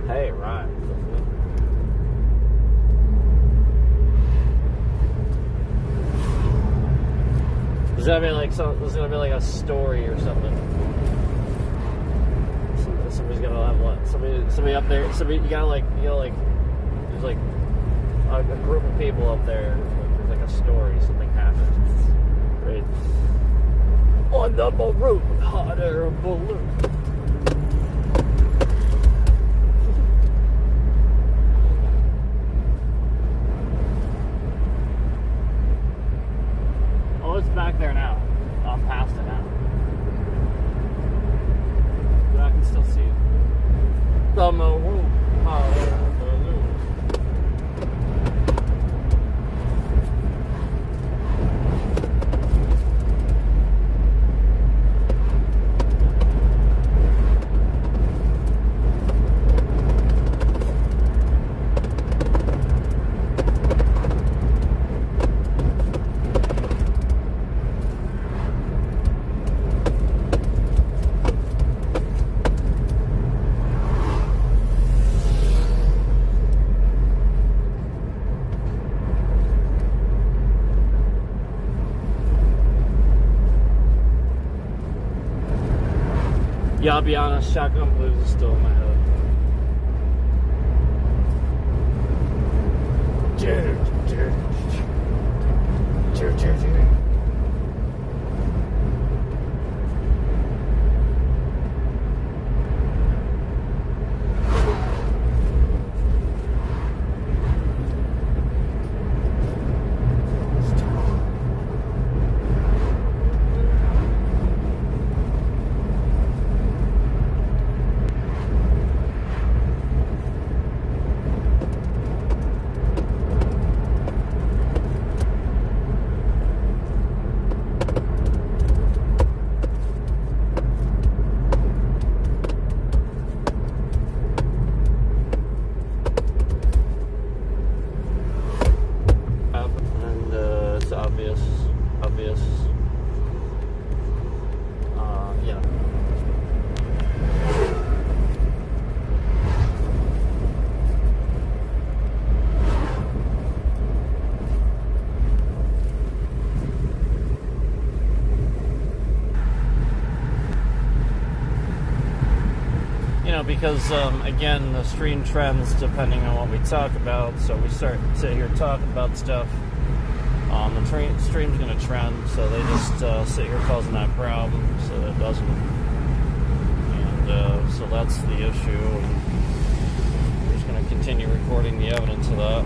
Hey, it rhymes, doesn't it? There's gonna be like a story or something. Somebody's gonna have what? Somebody up there. You gotta like. There's like a group of people up there. There's like a story. Something happened. Right. On the maroon hot air balloon. Oh, it's back there now. I'm past it now. But I can still see it. The maroon hot air balloon. Yeah, I'll be honest, Shotgun Blues is still in my head. Obvious. Yeah. Because again, the stream trends depending on what we talk about. So we sit here talking about stuff. The stream's going to trend, so they just sit here causing that problem, so that doesn't. And so that's the issue. And we're just going to continue recording the evidence of that.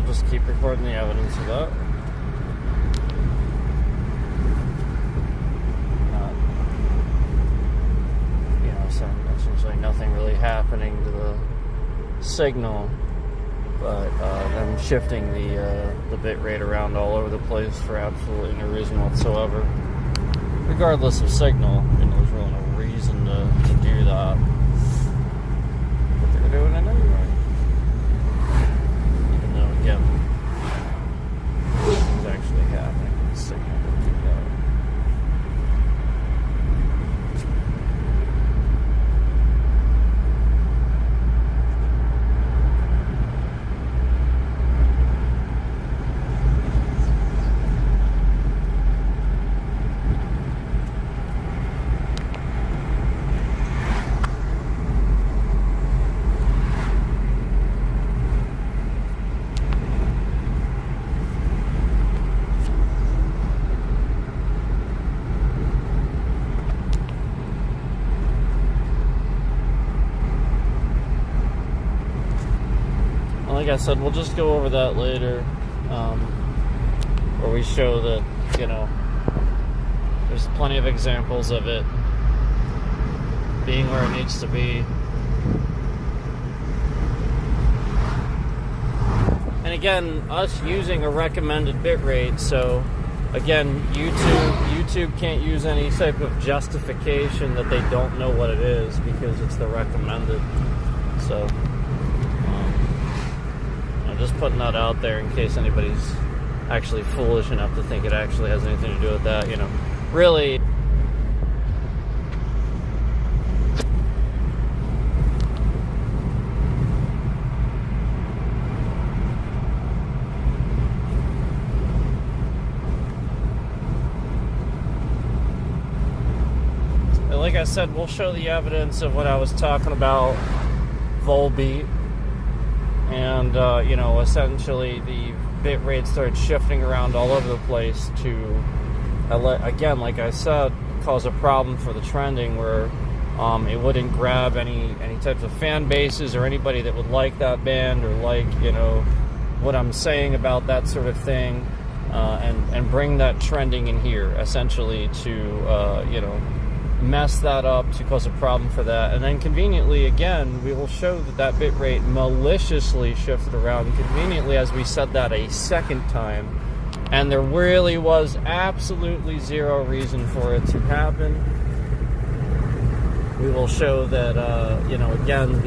Just keep recording the evidence of that. So essentially nothing really happening to the signal, but them shifting the bit rate around all over the place for absolutely no reason whatsoever. Regardless of signal, there's really no reason to do that. But they're doing it anyway. Again, this is actually happening. The signal will keep going. like I said, we'll just go over that later, where we show that, you know, there's plenty of examples of it being where it needs to be. And again, us using a recommended bitrate, so again, YouTube can't use any type of justification that they don't know what it is because it's the recommended. So, I'm just putting that out there in case anybody's actually foolish enough to think it actually has anything to do with that, you know. Really, like I said, we'll show the evidence of what I was talking about, Volbeat, and you know, essentially the bit rate started shifting around all over the place to, again, like I said, cause a problem for the trending where it wouldn't grab any types of fan bases or anybody that would like that band or like, you know, what I'm saying about that sort of thing, and bring that trending in here essentially to you know, mess that up, to cause a problem for that. And then conveniently, again, we will show that that bitrate maliciously shifted around conveniently, as we said that a second time, and there really was absolutely zero reason for it to happen. We will show that you know, again,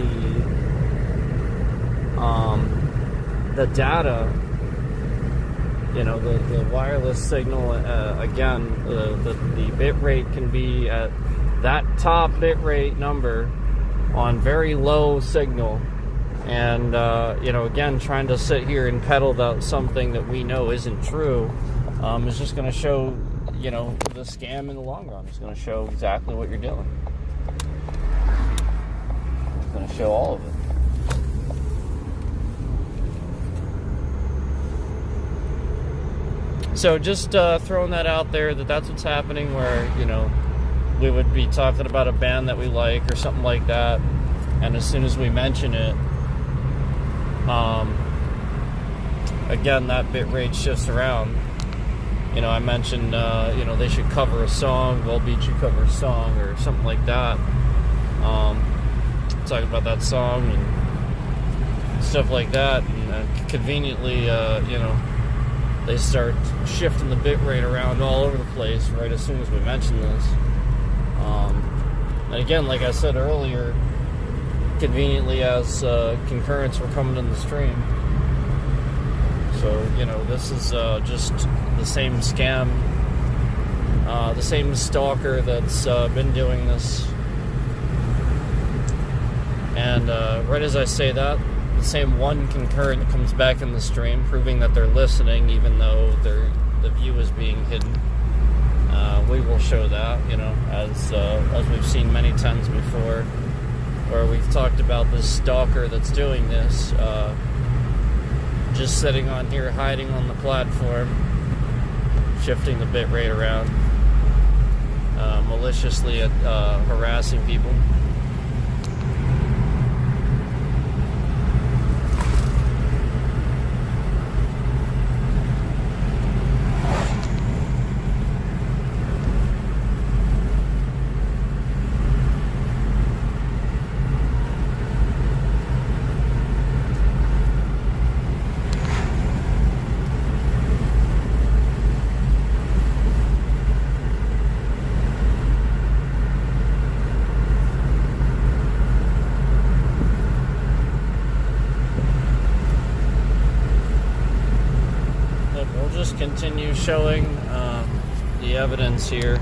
the data, you know, the wireless signal, again, the bit rate can be at that top bit rate number on very low signal. And, you know, again, trying to sit here and peddle something that we know isn't true is just going to show, you know, the scam in the long run. It's going to show exactly what you're doing. It's going to show all of it. So just throwing that out there, that's what's happening, where, you know, we would be talking about a band that we like or something like that, and as soon as we mention it, again, that bit rate shifts around. You know, I mentioned, you know, they should cover a song, Volbeat should cover a song or something like that. Talking about that song and stuff like that, and conveniently, you know, they start shifting the bit rate around all over the place right as soon as we mention this. And again, like I said earlier, conveniently as concurrents were coming in the stream. So, you know, this is just the same scam, the same stalker that's been doing this. And right as I say that, the same one concurrent comes back in the stream, proving that they're listening, even though the view is being hidden. We will show that, you know, as we've seen many times before, where we've talked about this stalker that's doing this, just sitting on here, hiding on the platform, shifting the bit rate around, maliciously harassing people. Continue showing the evidence here.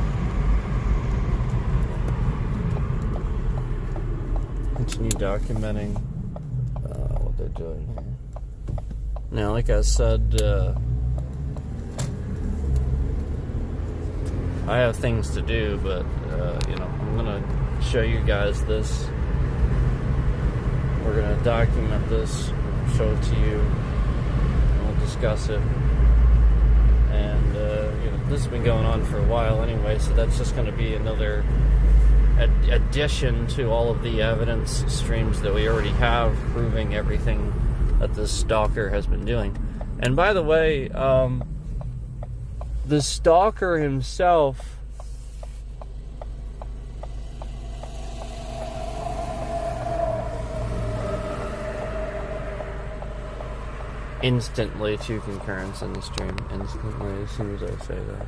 Continue documenting what they're doing here. Now, like I said, I have things to do, but you know, I'm gonna show you guys this. We're gonna document this, show it to you, and we'll discuss it. And you know, this has been going on for a while anyway, so that's just going to be another addition to all of the evidence streams that we already have, proving everything that this stalker has been doing. And by the way, the stalker himself instantly 2 concurrents in the stream. Instantly, as soon as I say that.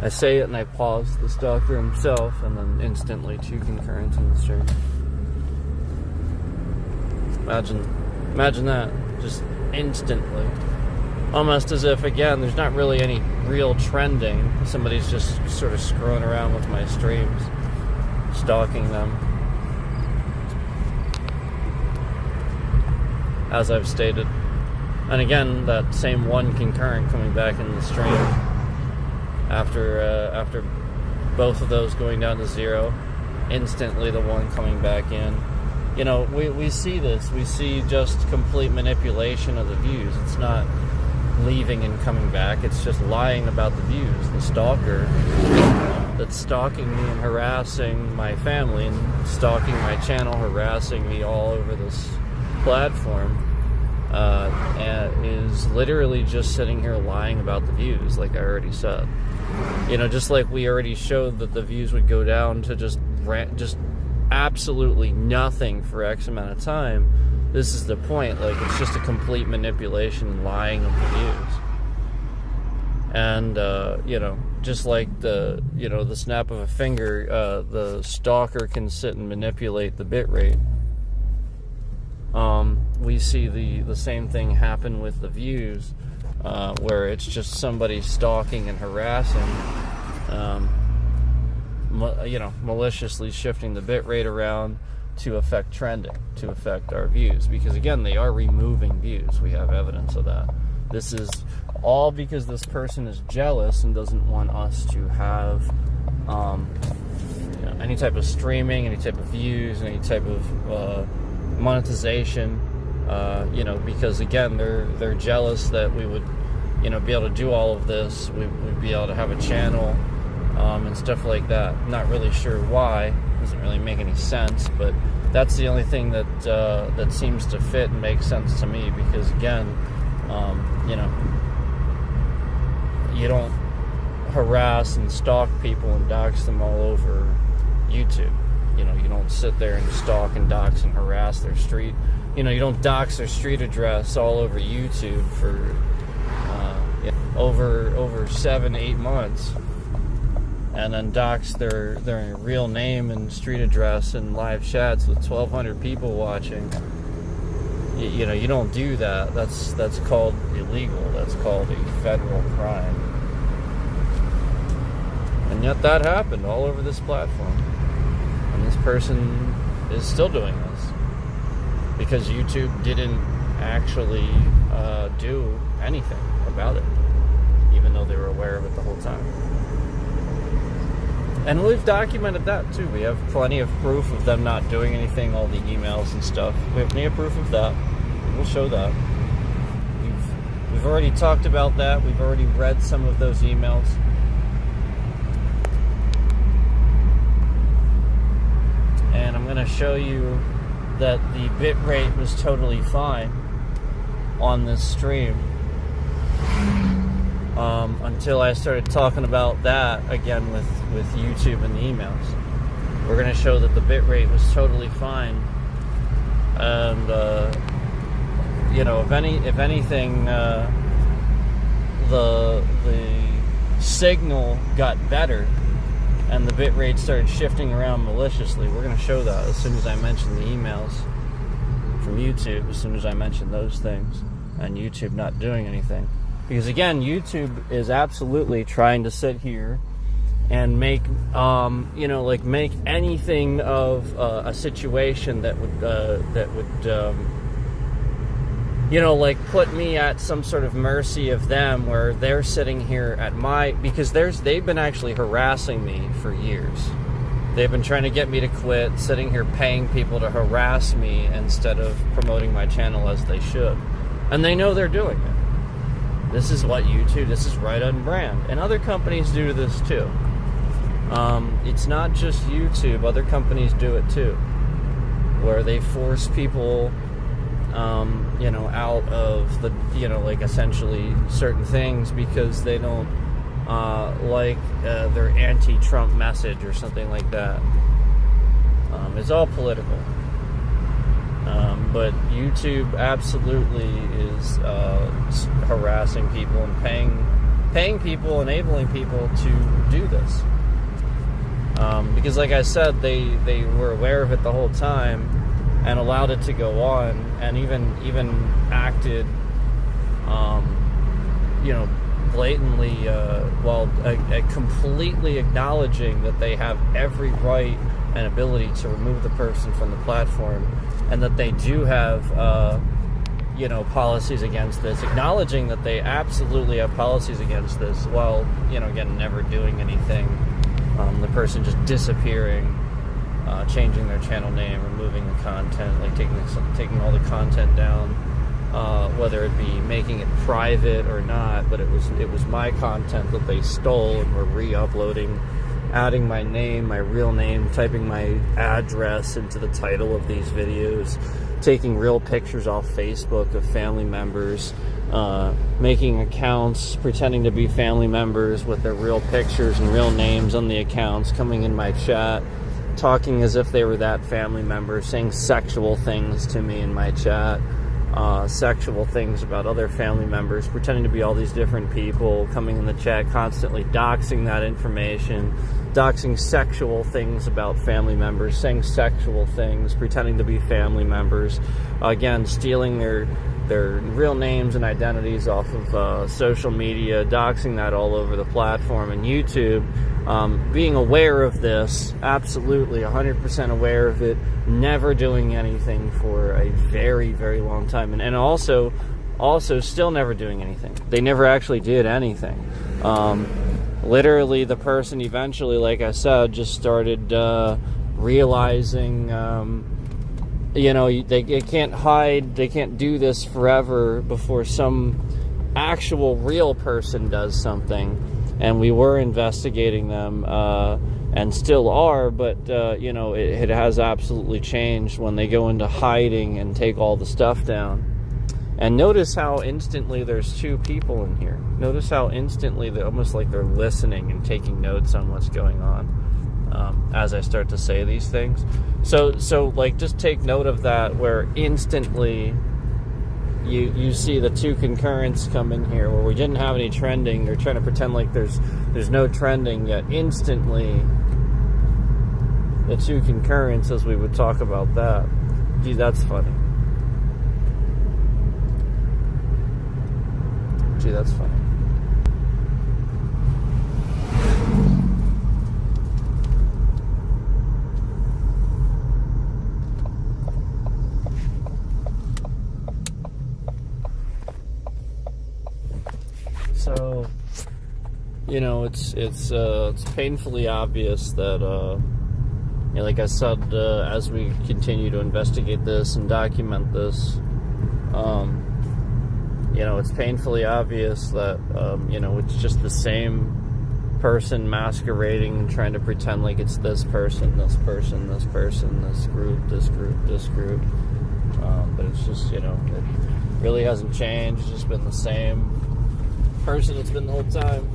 I say it and I pause, the stalker himself, and then instantly 2 concurrents in the stream. Imagine that, just instantly. Almost as if, again, there's not really any real trending. Somebody's just sort of screwing around with my streams, stalking them. As I've stated. And again, that same 1 concurrent coming back in the stream after both of those going down to 0, instantly the 1 coming back in. You know, we see this. We see just complete manipulation of the views. It's not leaving and coming back. It's just lying about the views. The stalker that's stalking me and harassing my family and stalking my channel, harassing me all over this platform, is literally just sitting here lying about the views, like I already said. You know, just like we already showed that the views would go down to just absolutely nothing for X amount of time. This is the point. Like, it's just a complete manipulation and lying of the views. And, you know, just like the snap of a finger, the stalker can sit and manipulate the bitrate. We see the same thing happen with the views, where it's just somebody stalking and harassing, maliciously shifting the bitrate around to affect trending, to affect our views. Because again, they are removing views. We have evidence of that. This is all because this person is jealous and doesn't want us to have any type of streaming, any type of views, any type of monetization. Because again, they're jealous that we would, be able to do all of this. We'd be able to have a channel and stuff like that. Not really sure why. Doesn't really make any sense, but that's the only thing that seems to fit and make sense to me. Because again, you don't harass and stalk people and dox them all over YouTube. You don't sit there and stalk and dox and harass their street. You don't dox their street address all over YouTube for over 7-8 months, and then dox their real name and street address in live chats with 1,200 people watching. You don't do that. That's called illegal. That's called a federal crime. And yet that happened all over this platform. And this person is still doing this because YouTube didn't actually do anything about it, even though they were aware of it the whole time. And we've documented that too. We have plenty of proof of them not doing anything, all the emails and stuff. We have plenty of proof of that. We'll show that. We've already talked about that. We've already read some of those emails. And I'm going to show you that the bitrate was totally fine on this stream until I started talking about that again with YouTube and the emails. We're going to show that the bitrate was totally fine, and if anything, the signal got better and the bitrate started shifting around maliciously. We're going to show that as soon as I mention the emails from YouTube, as soon as I mention those things, and YouTube not doing anything. Because again, YouTube is absolutely trying to sit here and make, make anything of a situation that would put me at some sort of mercy of them, where they're sitting here at because they've been actually harassing me for years. They've been trying to get me to quit, sitting here paying people to harass me instead of promoting my channel as they should. And they know they're doing it. This is what this is right on brand. And other companies do this too. It's not just YouTube, other companies do it too, where they force people you know, out of the, you know, like essentially certain things because they don't like their anti-Trump message or something like that. It's all political. But YouTube absolutely is harassing people and paying people, enabling people to do this. Because like I said, they were aware of it the whole time and allowed it to go on, and even acted, you know, blatantly, while completely acknowledging that they have every right and ability to remove the person from the platform, and that they do have, you know, policies against this, acknowledging that they absolutely have policies against this, while, you know, again, never doing anything. The person just disappearing, changing their channel name, removing the content, like taking all the content down, whether it be making it private or not. But it was my content that they stole and were re-uploading, adding my name, my real name, typing my address into the title of these videos, taking real pictures off Facebook of family members, making accounts, pretending to be family members with their real pictures and real names on the accounts, coming in my chat, talking as if they were that family member, saying sexual things to me in my chat, sexual things about other family members, pretending to be all these different people, coming in the chat, constantly doxing that information, doxing sexual things about family members, saying sexual things, pretending to be family members, again, stealing their real names and identities off of social media, doxing that all over the platform. And YouTube, being aware of this, absolutely 100% aware of it, never doing anything for a very, very long time, and also still never doing anything. They never actually did anything. Literally, the person eventually, like I said, just started realizing, you know, they can't hide, they can't do this forever before some actual real person does something. And we were investigating them, and still are, but, you know, it has absolutely changed when they go into hiding and take all the stuff down. And notice how instantly there's two people in here. Notice how instantly they're almost like they're listening and taking notes on what's going on as I start to say these things. So like, just take note of that, where instantly you see the two concurrents come in here where we didn't have any trending. They're trying to pretend like there's no trending, yet instantly the two concurrents, as we would talk about that. Gee, that's funny. Gee, that's funny. So, you know, it's painfully obvious that, you know, like I said, as we continue to investigate this and document this, you know, it's painfully obvious that, you know, it's just the same person masquerading and trying to pretend like it's this person, this person, this person, this group, this group, this group. But it's just, you know, it really hasn't changed. It's just been the same person it's been the whole time.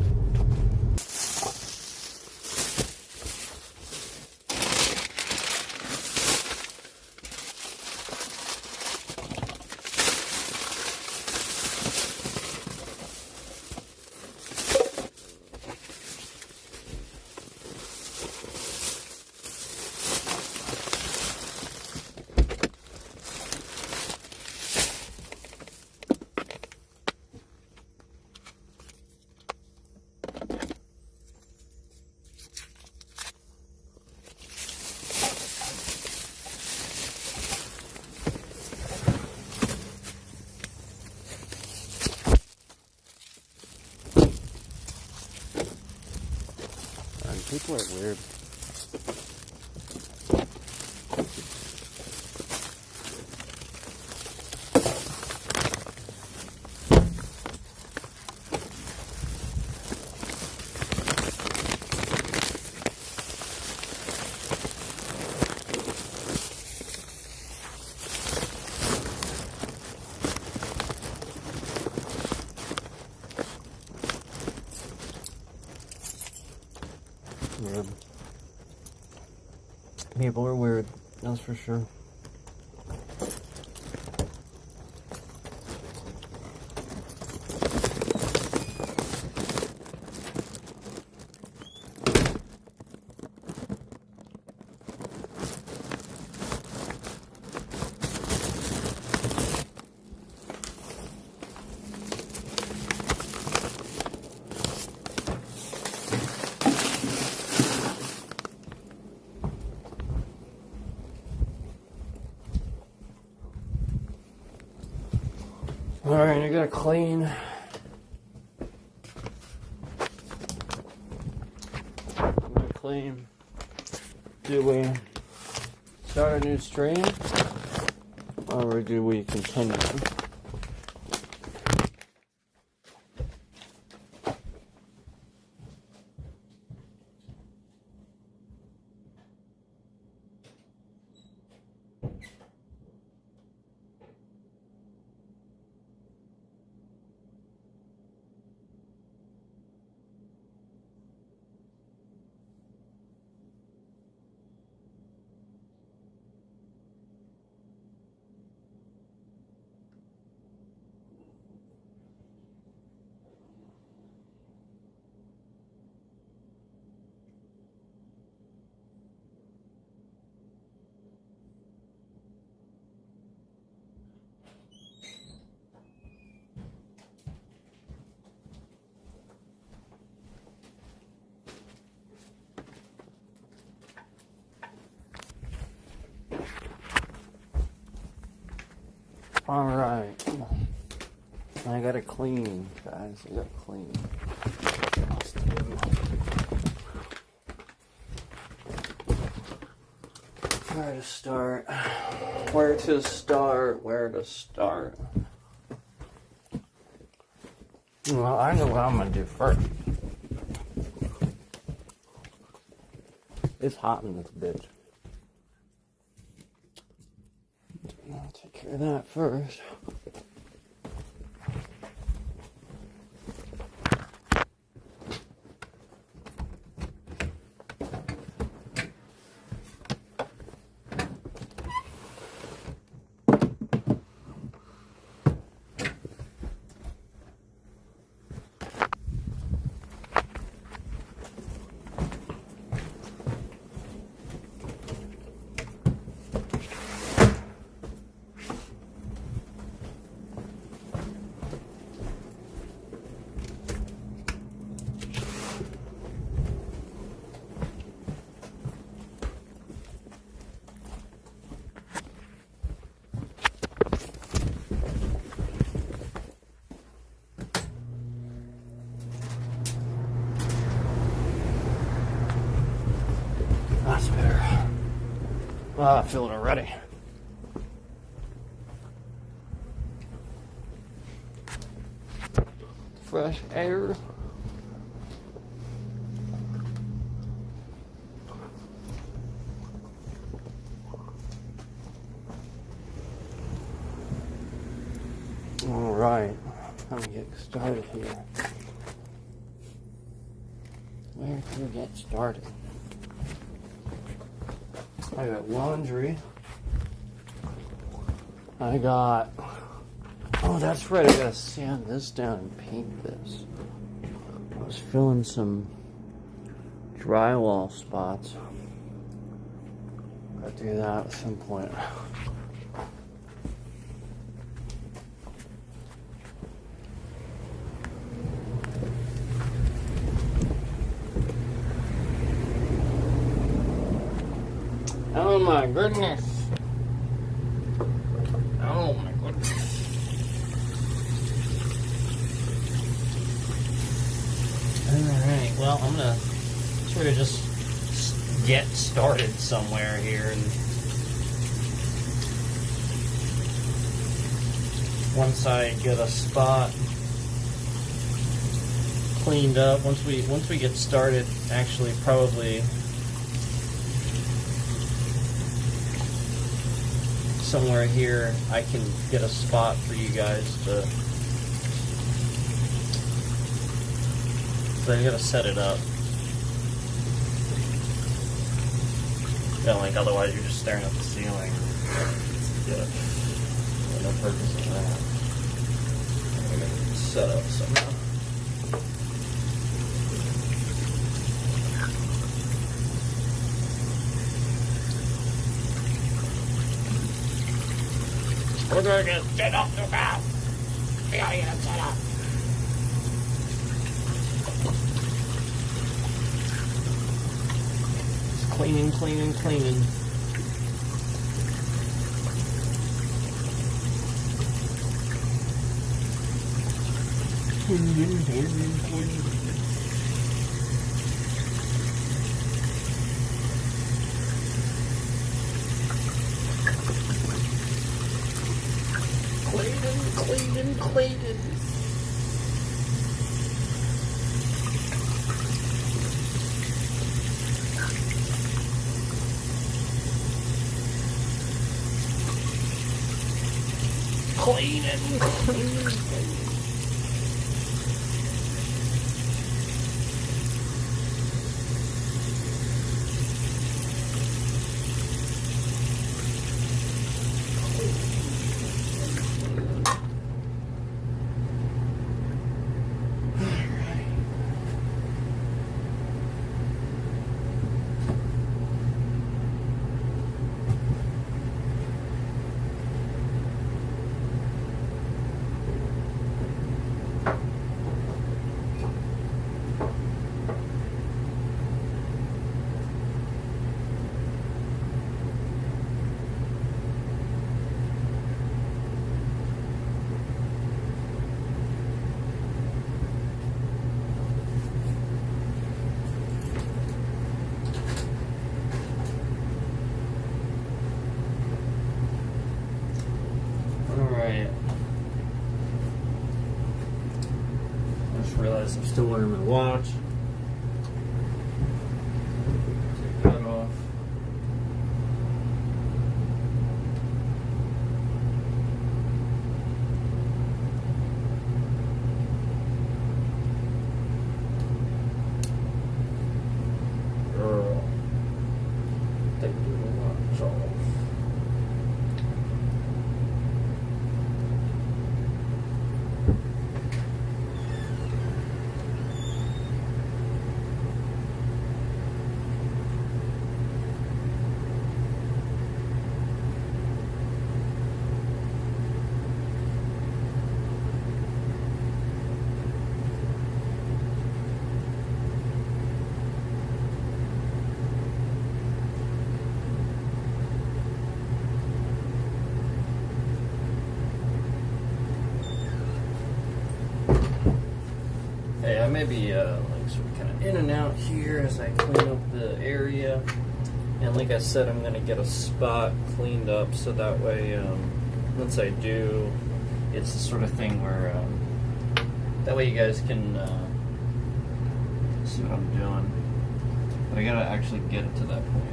People are weird. People are weird, that's for sure. Alright, I gotta clean. Do we start a new stream? Or do we continue? Alright. I gotta clean, guys. I gotta clean. Where to start? Where to start? Where to start? Well, I know what I'm gonna do first. It's hot in this bitch. I'll take care of that first. That's better. I feel it already. Fresh air. All right, let me get started here. Where to get started? I got laundry. I got, oh, that's right, I gotta sand this down and paint this. I was filling some drywall spots. Gotta do that at some point. Oh my goodness. Oh my goodness. Alright, well, I'm gonna sort of just get started somewhere here, and once I get a spot cleaned up, once we get started, actually probably somewhere here I can get a spot for you guys to, so I gotta set it up. You know, like otherwise you're just staring at the ceiling. Yeah. No purpose in that. I'm gonna set up somehow. We're gonna get set up the map. We gotta get it set up. Just cleaning. Cleaning. Alright. I just realized I'm still wearing my watch. Take that off. Girl. Take the watch off. Hey, I may be like sort of kind of in and out here as I clean up the area, and like I said, I'm gonna get a spot cleaned up so that way, once I do, it's the sort of thing where that way you guys can see what I'm doing. But I gotta actually get it to that point.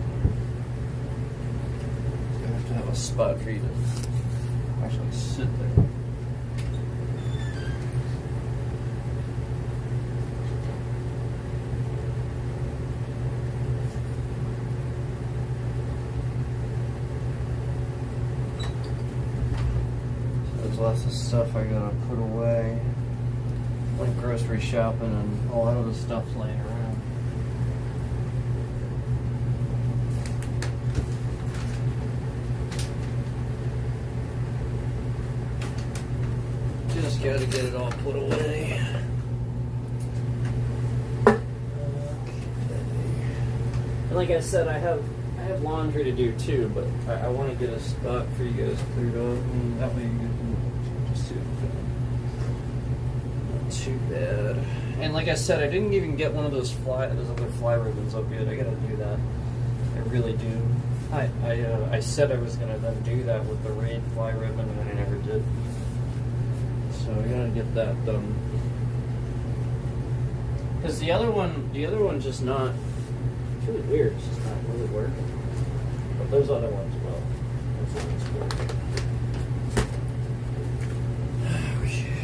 So I have to have a spot for you to actually sit there. Lots of stuff I gotta put away, like grocery shopping and a lot of the stuff laying around. Just gotta get it all put away. Okay. And like I said, I have laundry to do too, but I want to get a spot for you guys cleared up, and that way you can just see it. Not too bad. And like I said, I didn't even get one of those other fly ribbons up yet. I gotta do that. I really do. I said I was gonna then do that with the Raid fly ribbon, and I never did. So I gotta get that done. Because the other one's just not. It's really weird. It's just not really working. But those other ones will. Those ones work. Okay.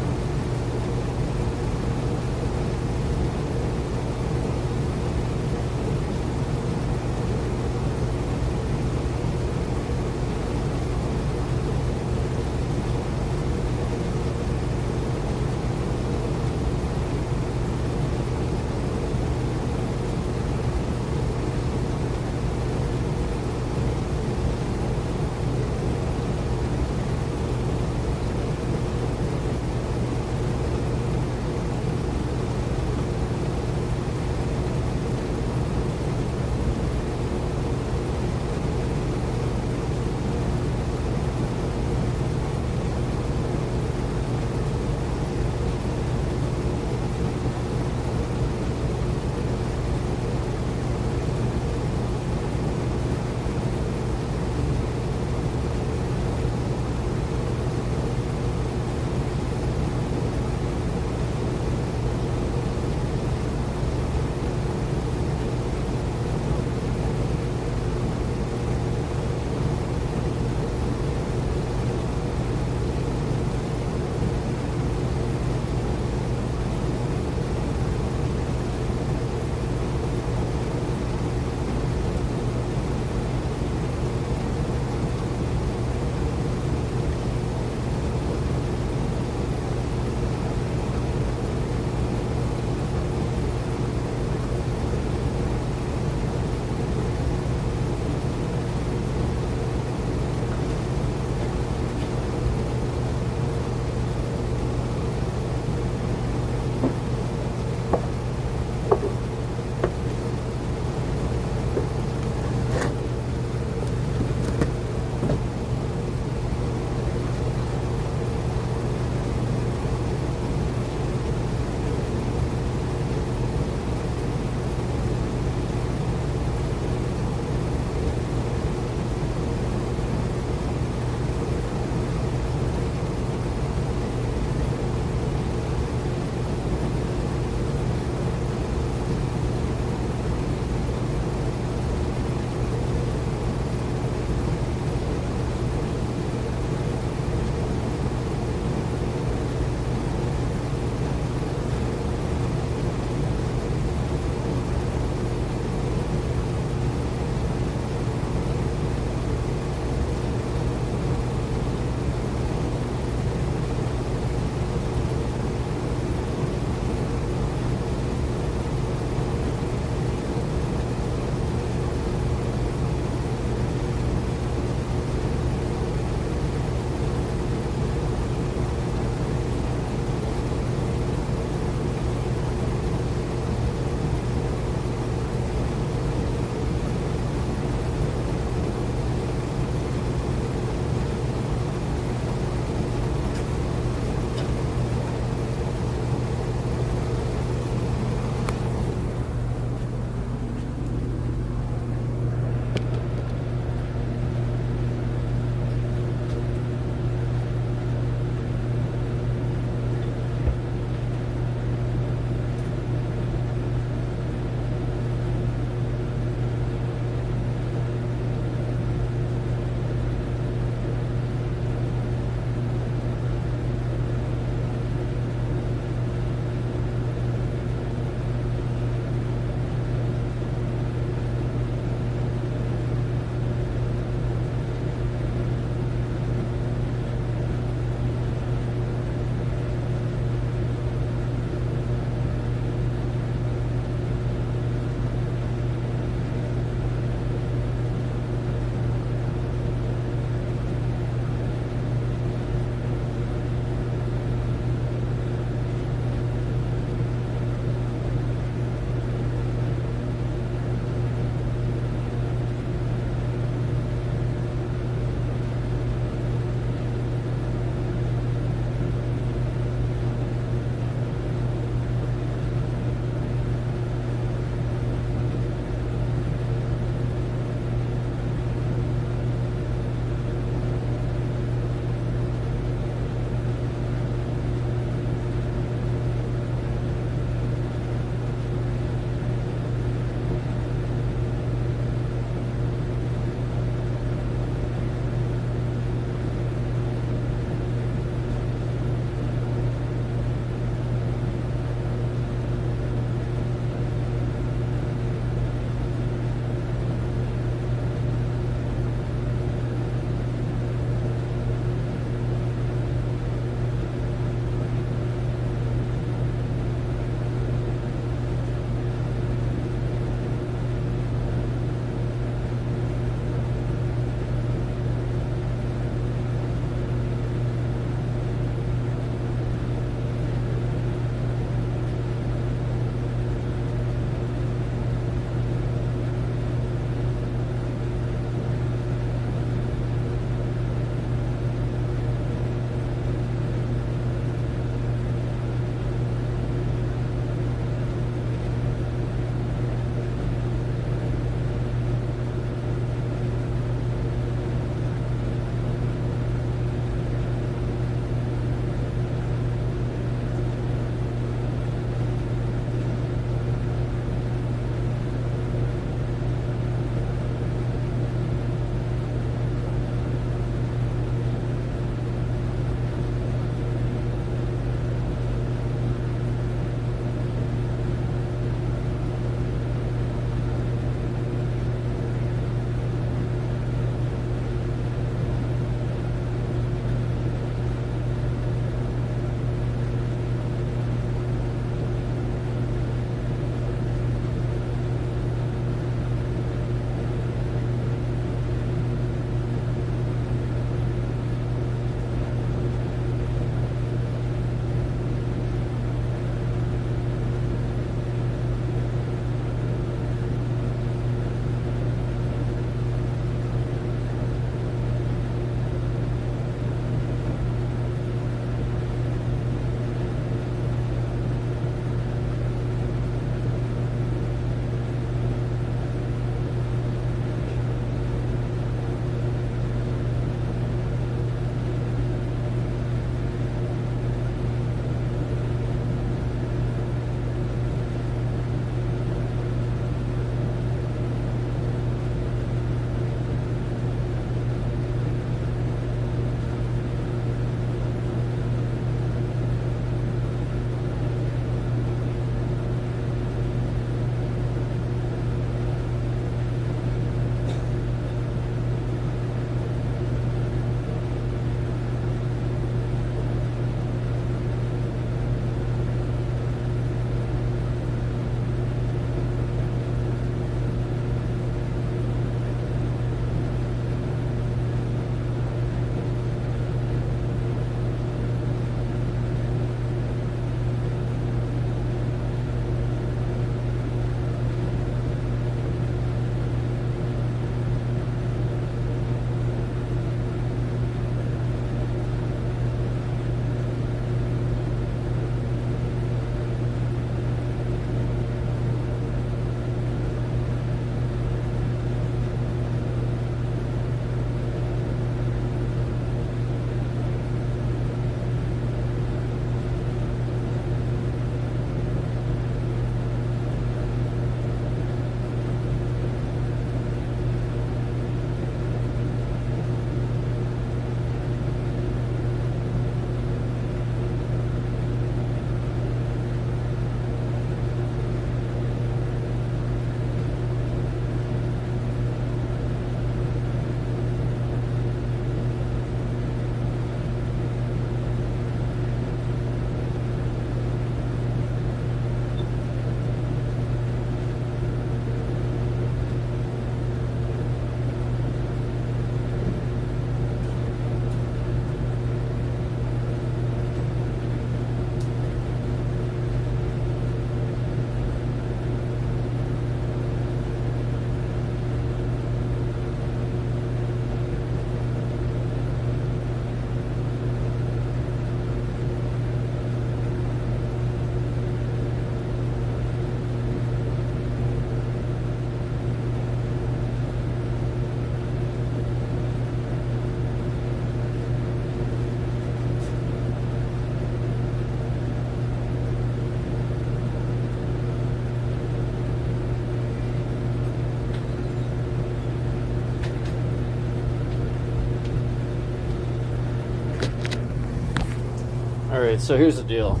Alright, so here's the deal.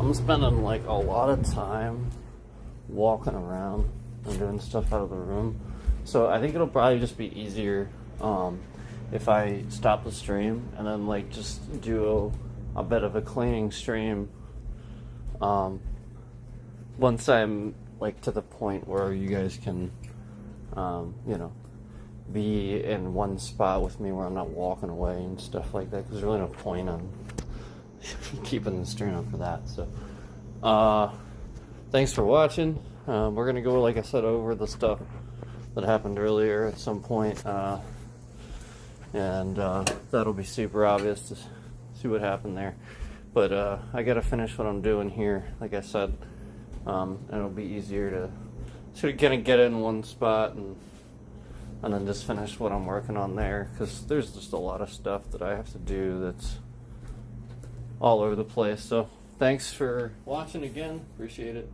I'm spending like a lot of time walking around and doing stuff out of the room. So I think it'll probably just be easier if I stop the stream and then like just do a bit of a cleaning stream once I'm like to the point where you guys can you know, be in one spot with me where I'm not walking away and stuff like that, because there's really no point on keeping the stream up for that. So thanks for watching. We're gonna go, like I said, over the stuff that happened earlier at some point, and that'll be super obvious to see what happened there. But I gotta finish what I'm doing here, like I said, and it'll be easier to sort of kind of get in one spot and then just finish what I'm working on there, because there's just a lot of stuff that I have to do that's all over the place. So thanks for watching again, appreciate it.